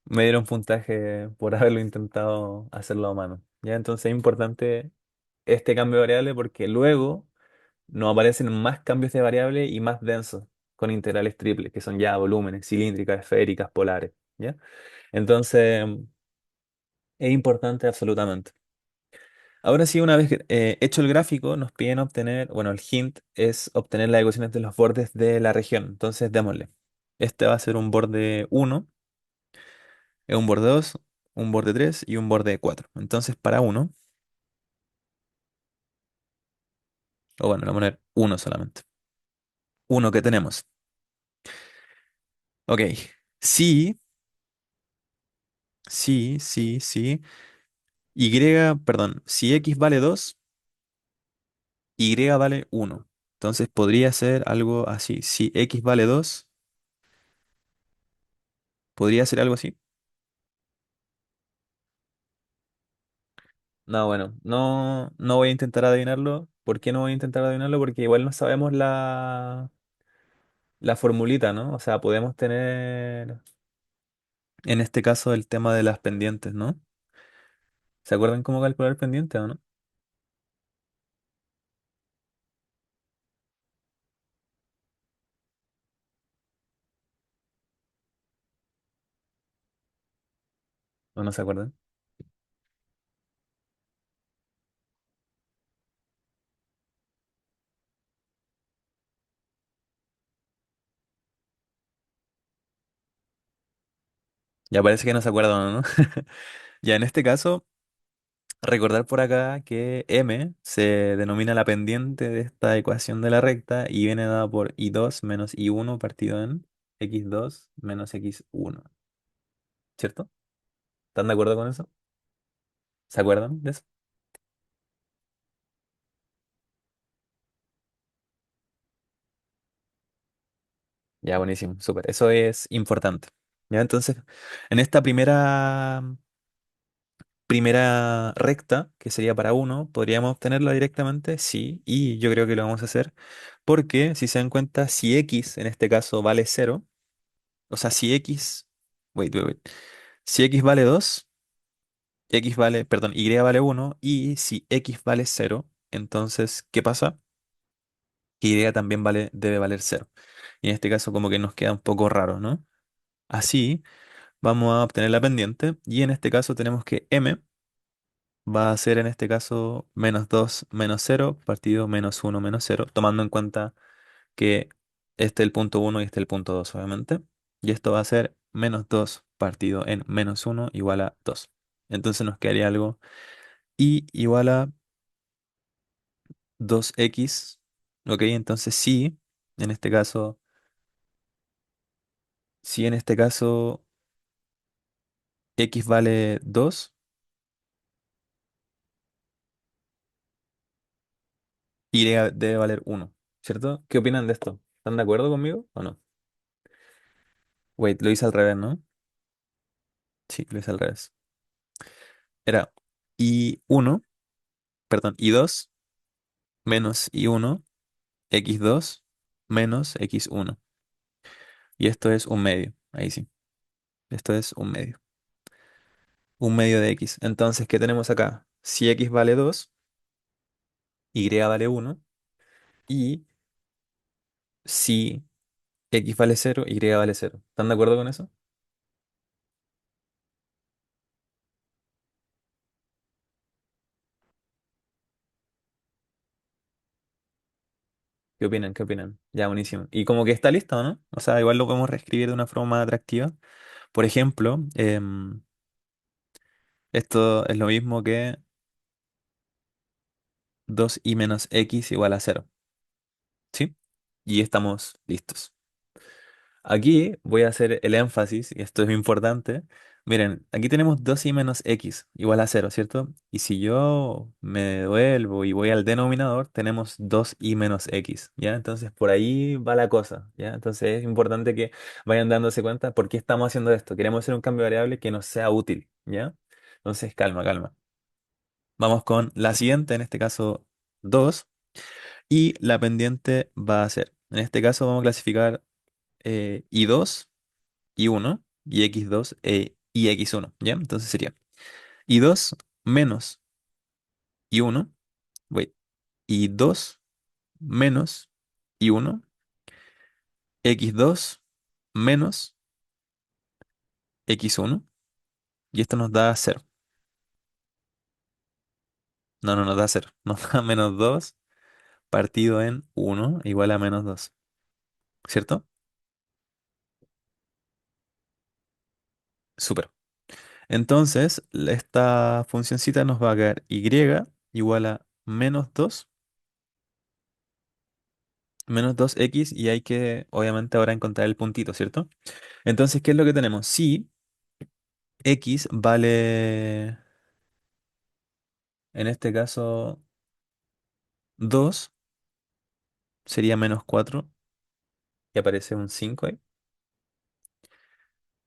me dieron puntaje por haberlo intentado hacerlo a mano. ¿Ya? Entonces, es importante este cambio de variable porque luego nos aparecen más cambios de variable y más densos, con integrales triples, que son ya volúmenes, cilíndricas, esféricas, polares, ¿ya? Entonces, es importante absolutamente. Ahora sí, una vez hecho el gráfico, nos piden obtener, bueno, el hint es obtener las ecuaciones de los bordes de la región. Entonces, démosle. Este va a ser un borde uno Es un borde 2, un borde 3 y un borde 4. Entonces, para uno, o bueno, le voy a poner uno solamente. Uno que tenemos. Ok. Sí, sí. Y, perdón, si X vale 2, Y vale uno. Entonces podría ser algo así. Si X vale 2, podría ser algo así. No, bueno, no voy a intentar adivinarlo. ¿Por qué no voy a intentar adivinarlo? Porque igual no sabemos la formulita, ¿no? O sea, podemos tener en este caso el tema de las pendientes, ¿no? ¿Se acuerdan cómo calcular pendiente o no? ¿O no se acuerdan? Ya parece que no se acuerdan, ¿no? Ya en este caso, recordar por acá que m se denomina la pendiente de esta ecuación de la recta y viene dada por i2 menos i1 partido en x2 menos x1, ¿cierto? ¿Están de acuerdo con eso? ¿Se acuerdan de eso? Ya, buenísimo, súper. Eso es importante. Ya, entonces, en esta primera recta, que sería para uno, ¿podríamos obtenerla directamente? Sí, y yo creo que lo vamos a hacer, porque si se dan cuenta, si x en este caso vale cero, o sea, si x, wait. Si x vale 2, perdón, y vale uno, y si x vale cero, entonces, ¿qué pasa? Que y también debe valer cero. Y en este caso como que nos queda un poco raro, ¿no? Así vamos a obtener la pendiente, y en este caso tenemos que m va a ser en este caso menos 2 menos cero partido menos uno menos cero, tomando en cuenta que este es el punto uno y este es el punto 2 obviamente. Y esto va a ser menos 2 partido en menos uno igual a 2. Entonces nos quedaría algo y igual a 2x. Ok, entonces sí, en este caso, si en este caso x vale 2, y debe valer uno, ¿cierto? ¿Qué opinan de esto? ¿Están de acuerdo conmigo o no? Wait, lo hice al revés, ¿no? Sí, lo hice al revés. Era y1, perdón, y2 menos y1, x2 menos x1. Y esto es un medio, ahí sí. Esto es un medio. Un medio de x. Entonces, ¿qué tenemos acá? Si x vale 2, y vale uno, y si x vale cero, y vale cero. ¿Están de acuerdo con eso? ¿Qué opinan? ¿Qué opinan? Ya, buenísimo. Y como que está listo, ¿no? O sea, igual lo podemos reescribir de una forma más atractiva. Por ejemplo, esto es lo mismo que 2y menos x igual a cero, ¿sí? Y estamos listos. Aquí voy a hacer el énfasis, y esto es importante. Miren, aquí tenemos 2y menos x igual a cero, ¿cierto? Y si yo me devuelvo y voy al denominador, tenemos 2y menos x, ¿ya? Entonces por ahí va la cosa, ¿ya? Entonces es importante que vayan dándose cuenta por qué estamos haciendo esto. Queremos hacer un cambio de variable que nos sea útil, ¿ya? Entonces calma. Vamos con la siguiente, en este caso 2, y la pendiente va a ser, en este caso vamos a clasificar y2 y1 y x2 y x1, ¿ya? Entonces sería y2 menos y1, wait, y2 menos y1, x2 menos x1, y esto nos da cero. No nos da cero, nos da menos 2 partido en uno igual a menos 2, ¿cierto? Súper. Entonces, esta funcioncita nos va a quedar y igual a menos dos x y hay que, obviamente, ahora encontrar el puntito, ¿cierto? Entonces, ¿qué es lo que tenemos? Si x vale, en este caso, 2 sería -4 y aparece un 5 ahí.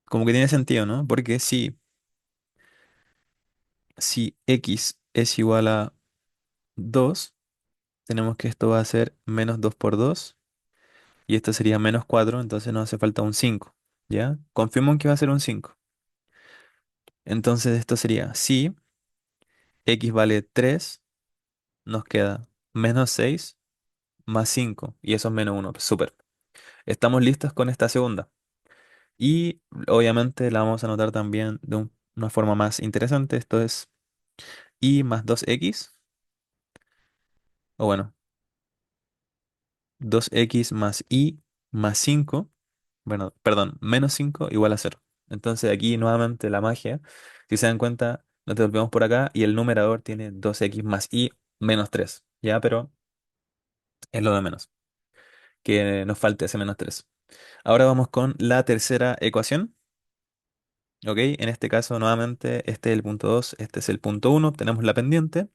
Como que tiene sentido, ¿no? Porque si x es igual a 2 tenemos que esto va a ser -2 por 2 y esto sería -4 entonces nos hace falta un 5, ¿ya? Confirmo en que va a ser un 5. Entonces esto sería, si x vale 3 nos queda -6 más 5 y eso es -1. Súper. Estamos listos con esta segunda. Y obviamente la vamos a anotar también de una forma más interesante. Esto es y más 2x, o bueno, 2x más y más 5, bueno, perdón, -5 igual a 0. Entonces aquí nuevamente la magia, si se dan cuenta, nos devolvemos por acá y el numerador tiene 2x más y -3, ¿ya? Pero es lo de menos, que nos falte ese -3. Ahora vamos con la tercera ecuación, ¿ok? En este caso nuevamente este es el punto 2, este es el punto 1, tenemos la pendiente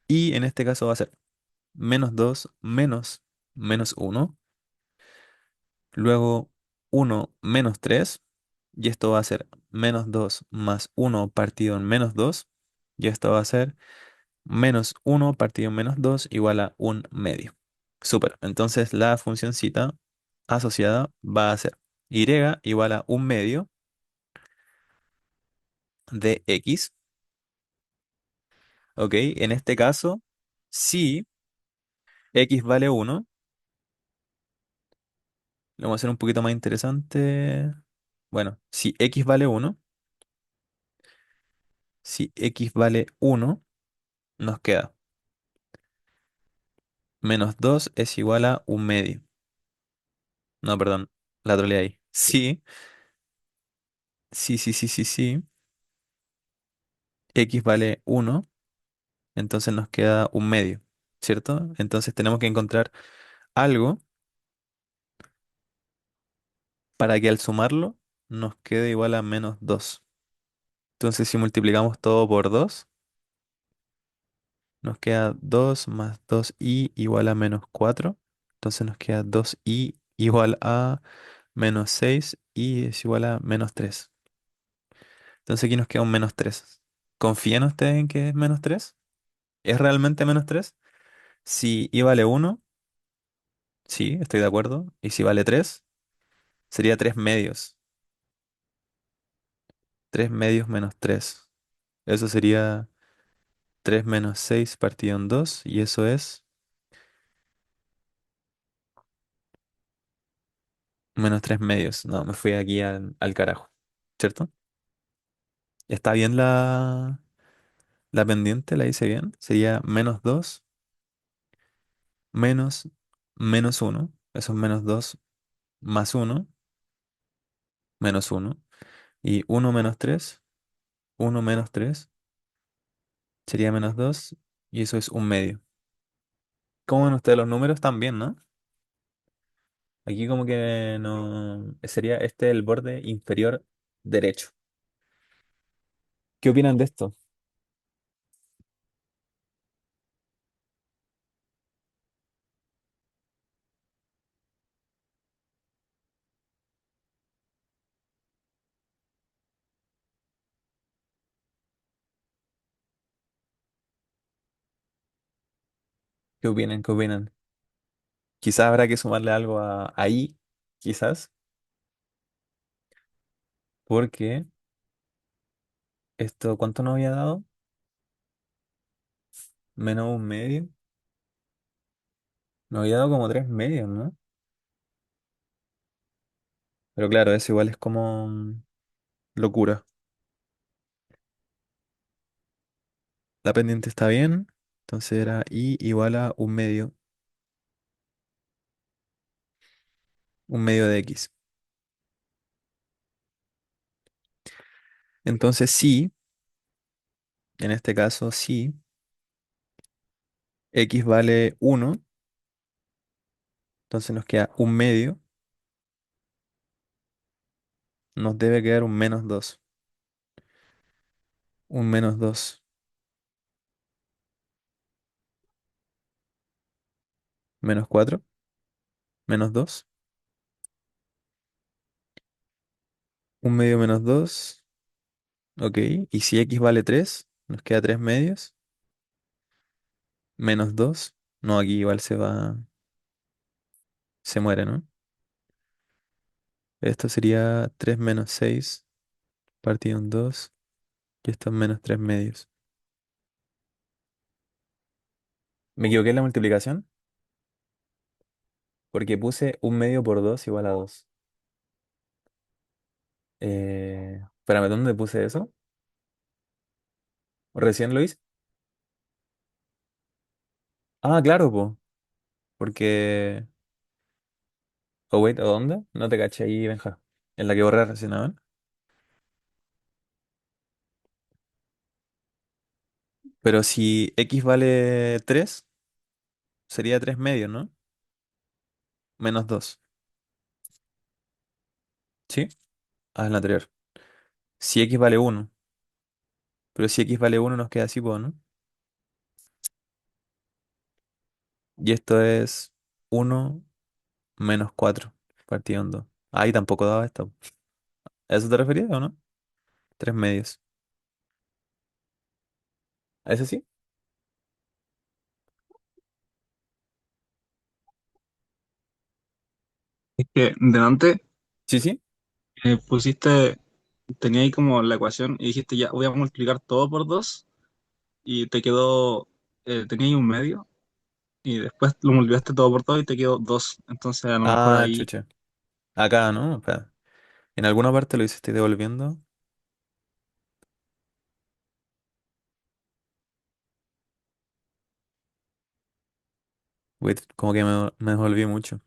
y en este caso va a ser -2 menos -1. Luego 1 - 3 y esto va a ser -2 más 1 partido en -2 y esto va a ser -1 partido en -2 igual a un medio. Súper, entonces la funcioncita asociada va a ser y igual a un medio de x, ¿ok? En este caso, si x vale 1, lo vamos a hacer un poquito más interesante. Bueno, si x vale 1, si x vale 1 nos queda -2 es igual a un medio. No, perdón, la troleé ahí. Sí, x vale 1 entonces nos queda un medio, ¿cierto? Entonces tenemos que encontrar algo para que al sumarlo nos quede igual a -2. Entonces si multiplicamos todo por 2 nos queda 2 más 2i igual a -4. Entonces nos queda 2i igual a -6 y es igual a -3. Entonces aquí nos queda un -3. ¿Confían ustedes en que es -3? ¿Es realmente -3? Si i vale 1, sí, estoy de acuerdo. Y si vale 3, sería 3 medios. 3 medios menos 3. Eso sería 3 menos 6 partido en 2. Y eso es -3 medios. No, me fui aquí al carajo. ¿Cierto? ¿Está bien la pendiente? ¿La hice bien? Sería -2 menos -1. Eso es -2 más 1 -1. Y 1 - 3, 1 - 3 sería -2 y eso es un medio. ¿Cómo ven ustedes los números? También, ¿no? Aquí como que no... Sería este el borde inferior derecho. ¿Qué opinan de esto? ¿Qué opinan? ¿Qué opinan? Quizás habrá que sumarle algo a ahí, quizás, porque esto, ¿cuánto nos había dado? Menos un medio. Nos había dado como 3 medios, ¿no? Pero claro, eso igual es como locura. La pendiente está bien, entonces era i igual a un medio de x. Entonces sí, en este caso sí, x vale uno, entonces nos queda un medio, nos debe quedar un menos 2, un menos 2, menos 4, menos 2, un medio menos 2, ok, y si x vale 3, nos queda 3 medios, menos 2, no, aquí igual se va, se muere, ¿no? Esto sería 3 menos 6 partido en 2, y esto es menos 3 medios. Me equivoqué en la multiplicación porque puse un medio por 2 igual a 2. Espérame, ¿dónde puse eso? ¿Recién lo hice? Ah, claro, po, porque... Oh, wait, ¿o dónde? No te caché ahí, Benja. En la que borré recién, a ver. Pero si x vale 3 sería 3 medios, ¿no? Menos 2. ¿Sí? Ah, es la anterior. Si x vale uno, pero si x vale uno nos queda así, po, ¿no? Y esto es uno menos 4 partido en 2. Ahí tampoco daba esto. ¿A eso te referías o no? 3 medios. ¿A eso sí? Es que delante Sí, sí. pusiste, tenía ahí como la ecuación y dijiste ya, voy a multiplicar todo por 2 y te quedó, tenía ahí un medio y después lo multiplicaste todo por 2 y te quedó 2. Entonces a lo mejor Ah, ahí, chucha. Acá, ¿no? Espera. En alguna parte lo hice, estoy devolviendo. Wait, como que me devolví mucho.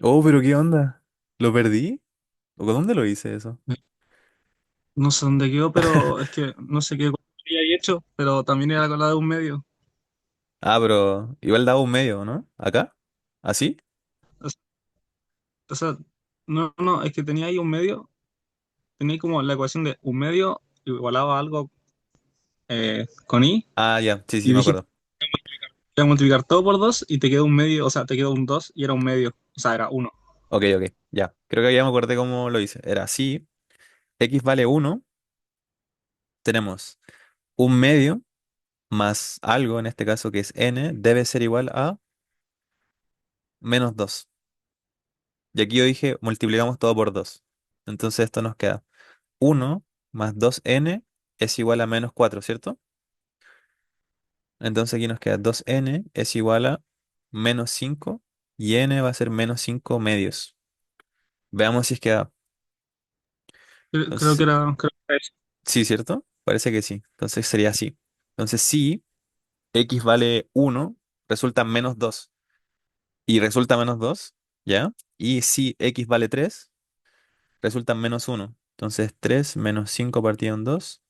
Oh, pero ¿qué onda? ¿Lo perdí? ¿O dónde lo hice eso? no sé dónde quedó, pero es que no sé qué había hecho, pero también era con la de un medio. Ah, pero igual daba un medio, ¿no? ¿Acá? ¿Así? O sea, no, no, es que tenía ahí un medio, tenía ahí como la ecuación de un medio igualaba algo con i Ah, ya, sí, sí, y me dijiste acuerdo. voy a multiplicar todo por 2 y te quedó un medio, o sea, te quedó un 2 y era un medio, o sea, era uno. Ok, ok, ya. Creo que ya me acordé cómo lo hice. Era así. X vale uno. Tenemos un medio más algo, en este caso que es n, debe ser igual a menos 2. Y aquí yo dije, multiplicamos todo por 2. Entonces esto nos queda uno más 2n es igual a menos 4, ¿cierto? Entonces aquí nos queda 2n es igual a menos 5 y n va a ser menos 5 medios. Veamos si es que da. Creo que Entonces, era, creo que era eso. sí, ¿cierto? Parece que sí. Entonces sería así. Entonces si x vale uno resulta menos 2 y resulta menos 2, ¿ya? Y si x vale 3 resulta menos uno. Entonces 3 menos 5 partido en 2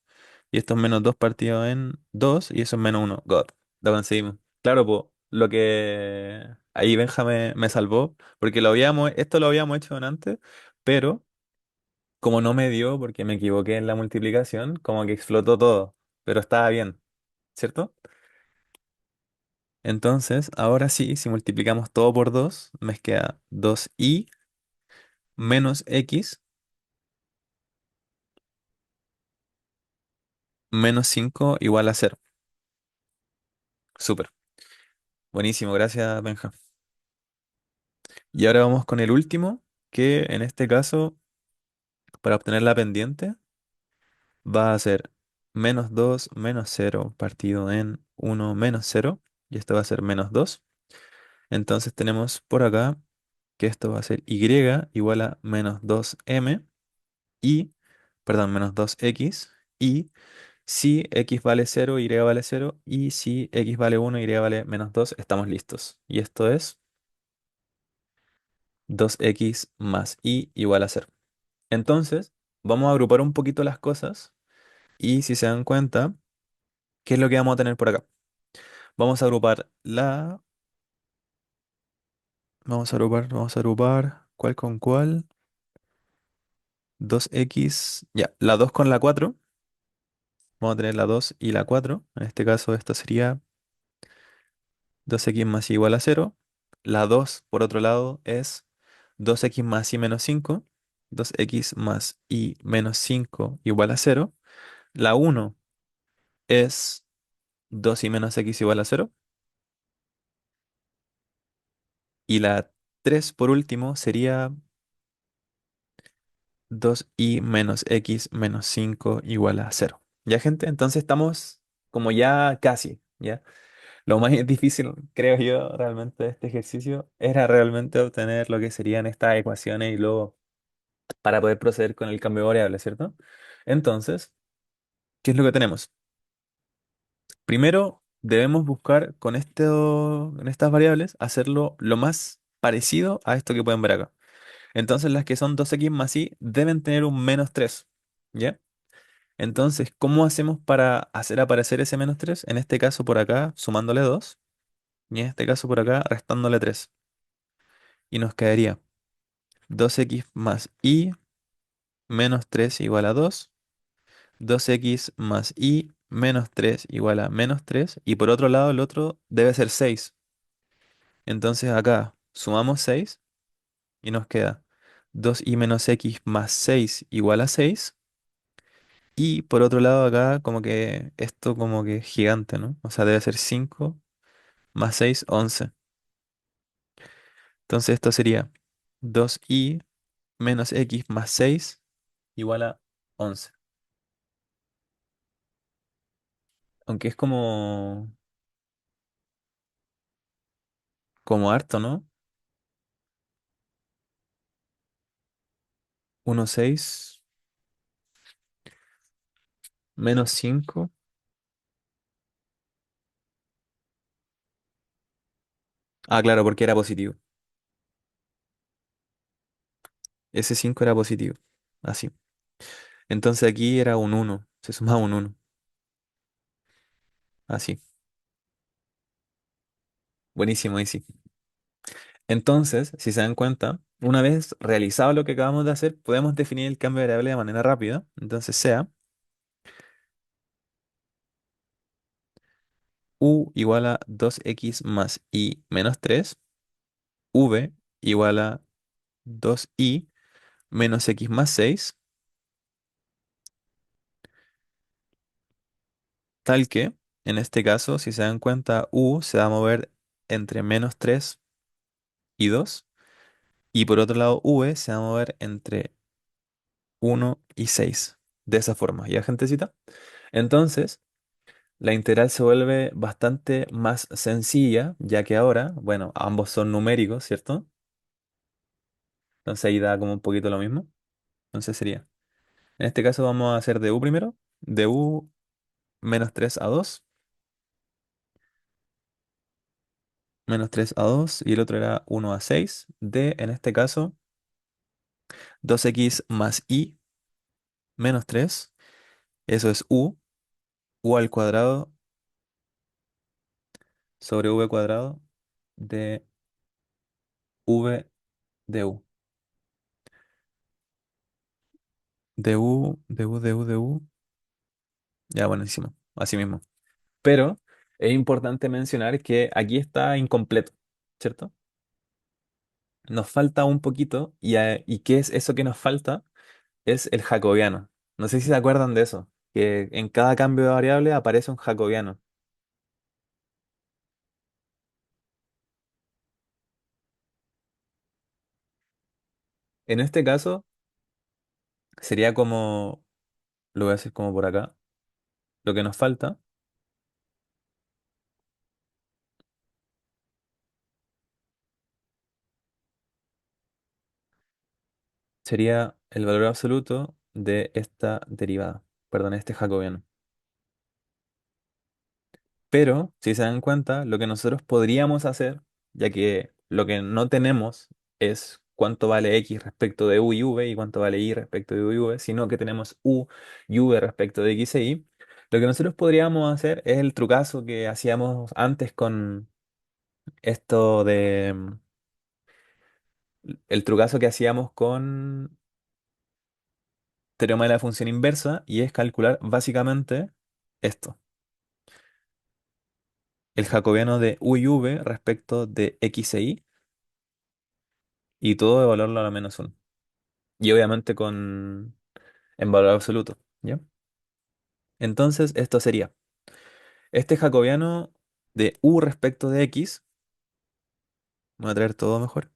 y esto es menos 2 partido en 2 y eso es menos uno. God, lo conseguimos. Claro, pues lo que ahí Benja me salvó, porque esto lo habíamos hecho antes, pero como no me dio porque me equivoqué en la multiplicación, como que explotó todo, pero estaba bien, ¿cierto? Entonces, ahora sí, si multiplicamos todo por 2 me queda 2i menos x menos 5 igual a cero. Súper. Buenísimo, gracias, Benja. Y ahora vamos con el último, que en este caso, para obtener la pendiente, va a ser menos 2 menos cero partido en uno menos cero, y esto va a ser menos 2. Entonces tenemos por acá que esto va a ser y igual a menos 2m y, perdón, menos 2x y Si x vale cero, y vale cero. Y si x vale uno, y vale -2, estamos listos. Y esto es 2x más y igual a cero. Entonces, vamos a agrupar un poquito las cosas. Y si se dan cuenta, ¿qué es lo que vamos a tener por acá? Vamos a agrupar la... vamos a agrupar, ¿cuál con cuál? 2x, ya, la 2 con la 4. Vamos a tener la 2 y la 4. En este caso, esto sería 2x más y igual a cero. La 2 por otro lado, es 2x más y menos 5. 2x más y menos 5 igual a cero. La uno es 2 y menos x igual a cero. Y la 3 por último sería 2y menos x menos 5 igual a cero. ¿Ya, gente? Entonces estamos como ya casi, ¿ya? Lo más difícil, creo yo, realmente de este ejercicio era realmente obtener lo que serían estas ecuaciones y luego para poder proceder con el cambio de variable, ¿cierto? Entonces, ¿qué es lo que tenemos? Primero, debemos buscar con estas variables hacerlo lo más parecido a esto que pueden ver acá. Entonces, las que son 2x más y deben tener un -3, ¿ya? Entonces, ¿cómo hacemos para hacer aparecer ese -3? En este caso por acá, sumándole 2, y en este caso por acá, restándole 3. Y nos quedaría 2x más y menos 3 igual a 2, 2x más y menos 3 igual a -3, y por otro lado el otro debe ser 6. Entonces acá sumamos 6 y nos queda 2y menos x más 6 igual a 6. Y por otro lado acá como que esto como que es gigante, ¿no? O sea, debe ser 5 más 6 11. Entonces esto sería 2y menos x más 6 igual a 11. Aunque es como harto, ¿no? 1 6 menos 5. Ah, claro, porque era positivo. Ese 5 era positivo. Así. Entonces aquí era un uno. Se sumaba un uno. Así. Buenísimo, easy. Entonces, si se dan cuenta, una vez realizado lo que acabamos de hacer, podemos definir el cambio de variable de manera rápida. Entonces sea u igual a 2x más y menos 3, v igual a 2y menos x más 6, tal que, en este caso, si se dan cuenta, u se va a mover entre -3 y 2, y por otro lado, v se va a mover entre 1 y 6. De esa forma, ¿ya, gentecita? Entonces, la integral se vuelve bastante más sencilla, ya que ahora, bueno, ambos son numéricos, ¿cierto? Entonces ahí da como un poquito lo mismo. Entonces sería, en este caso vamos a hacer de u primero, de u -3 a 2, -3 a 2, y el otro era 1 a 6, de, en este caso, 2x más y menos 3, eso es u al cuadrado sobre v cuadrado de v de u, de u, ya buenísimo, así mismo. Pero es importante mencionar que aquí está incompleto, ¿cierto? Nos falta un poquito, y ¿qué es eso que nos falta? Es el jacobiano. No sé si se acuerdan de eso, que en cada cambio de variable aparece un jacobiano. En este caso sería como, lo voy a hacer como por acá, lo que nos falta sería el valor absoluto de esta derivada, perdón, este jacobiano. Pero, si se dan cuenta, lo que nosotros podríamos hacer, ya que lo que no tenemos es cuánto vale x respecto de u y v y cuánto vale y respecto de u y v, sino que tenemos u y v respecto de x e y, lo que nosotros podríamos hacer es el trucazo que hacíamos antes con esto de... El trucazo que hacíamos con teorema de la función inversa y es calcular básicamente esto, el jacobiano de u y v respecto de x e y todo evaluarlo a la menos uno. Y obviamente en valor absoluto, ¿ya? Entonces, esto sería este jacobiano de u respecto de x. Voy a traer todo mejor.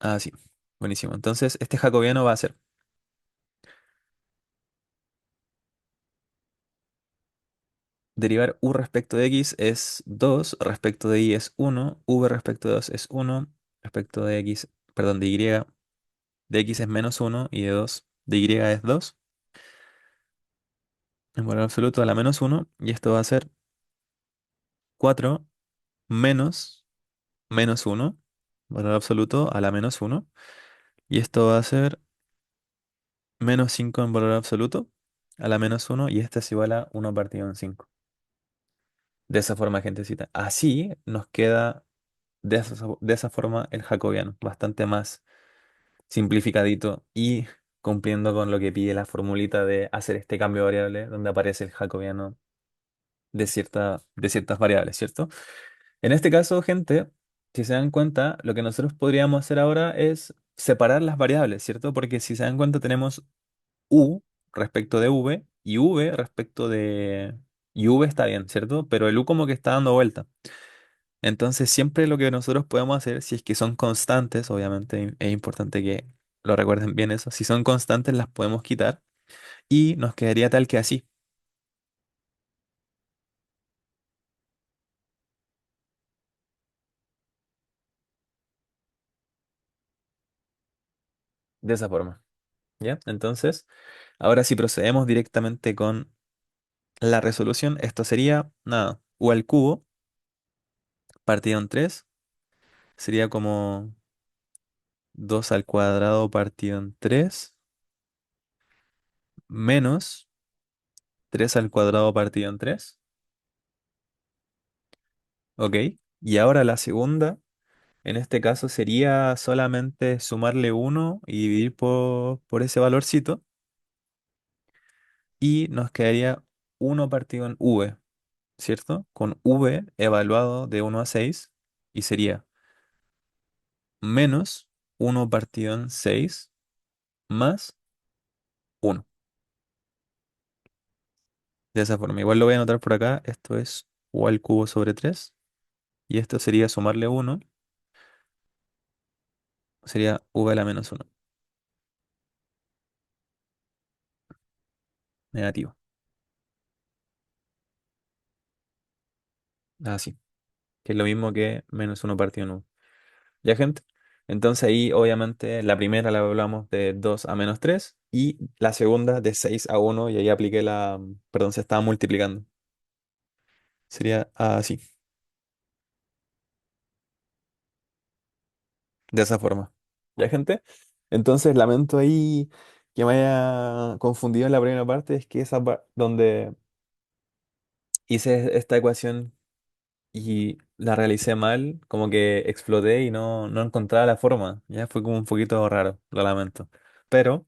Ah, sí. Buenísimo. Entonces, este jacobiano va a ser derivar u respecto de x es 2 respecto de y es uno v respecto de 2 es uno respecto de x, perdón, de x es menos uno y de 2 de y es 2 en valor absoluto a la menos uno y esto va a ser 4 menos menos uno valor absoluto a la menos uno y esto va a ser menos 5 en valor absoluto a la menos uno y este es igual a uno partido en 5. De esa forma, gentecita. Así nos queda de esa forma el jacobiano, bastante más simplificadito y cumpliendo con lo que pide la formulita de hacer este cambio de variable donde aparece el jacobiano de ciertas variables, ¿cierto? En este caso, gente, si se dan cuenta, lo que nosotros podríamos hacer ahora es separar las variables, ¿cierto? Porque si se dan cuenta, tenemos u respecto de v y v respecto de... Y v está bien, ¿cierto? Pero el u como que está dando vuelta. Entonces, siempre lo que nosotros podemos hacer, si es que son constantes, obviamente es importante que lo recuerden bien eso, si son constantes las podemos quitar y nos quedaría tal que así, de esa forma, ¿ya? Entonces, ahora si procedemos directamente con la resolución, esto sería, nada, u al cubo partido en 3 sería como 2 al cuadrado partido en 3 menos 3 al cuadrado partido en 3, ¿ok? Y ahora la segunda, en este caso sería solamente sumarle uno y dividir por ese valorcito y nos quedaría uno partido en v, ¿cierto? Con v evaluado de 1 a 6 y sería menos uno partido en 6 más uno. De esa forma, igual lo voy a anotar por acá, esto es u al cubo sobre 3 y esto sería sumarle uno, sería v a la menos uno, negativo, así, que es lo mismo que menos uno partido en uno. ¿Ya, gente? Entonces ahí obviamente la primera la hablamos de 2 a menos 3 y la segunda de 6 a uno y ahí apliqué perdón, se estaba multiplicando. Sería así, de esa forma. ¿Ya, gente? Entonces lamento ahí que me haya confundido en la primera parte, es que donde hice esta ecuación y la realicé mal, como que exploté y no encontraba la forma. Ya fue como un poquito raro, lo lamento. Pero...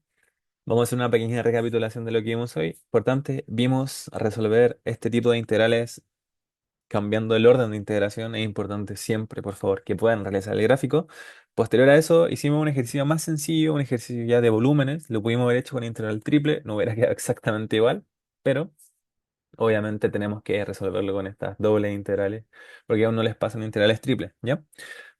Vamos a hacer una pequeña recapitulación de lo que vimos hoy. Importante, vimos resolver este tipo de integrales cambiando el orden de integración. Es importante siempre, por favor, que puedan realizar el gráfico. Posterior a eso, hicimos un ejercicio más sencillo, un ejercicio ya de volúmenes. Lo pudimos haber hecho con integral triple, no hubiera quedado exactamente igual, pero obviamente tenemos que resolverlo con estas dobles integrales, porque aún no les pasan integrales triples, ¿ya?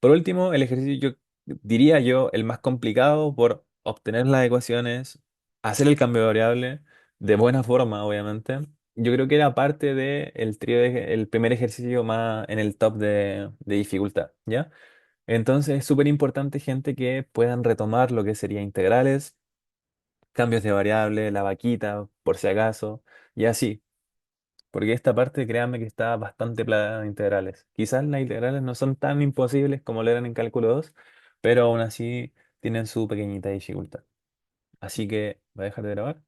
Por último, el ejercicio, diría yo, el más complicado por obtener las ecuaciones, hacer el cambio de variable de buena forma, obviamente. Yo creo que era parte del trío, el primer ejercicio más en el top de dificultad, ¿ya? Entonces es súper importante, gente, que puedan retomar lo que sería integrales, cambios de variable, la vaquita, por si acaso, y así. Porque esta parte, créanme que está bastante plagada de integrales. Quizás las integrales no son tan imposibles como lo eran en cálculo 2, pero aún así tienen su pequeñita dificultad. Así que voy a dejar de grabar.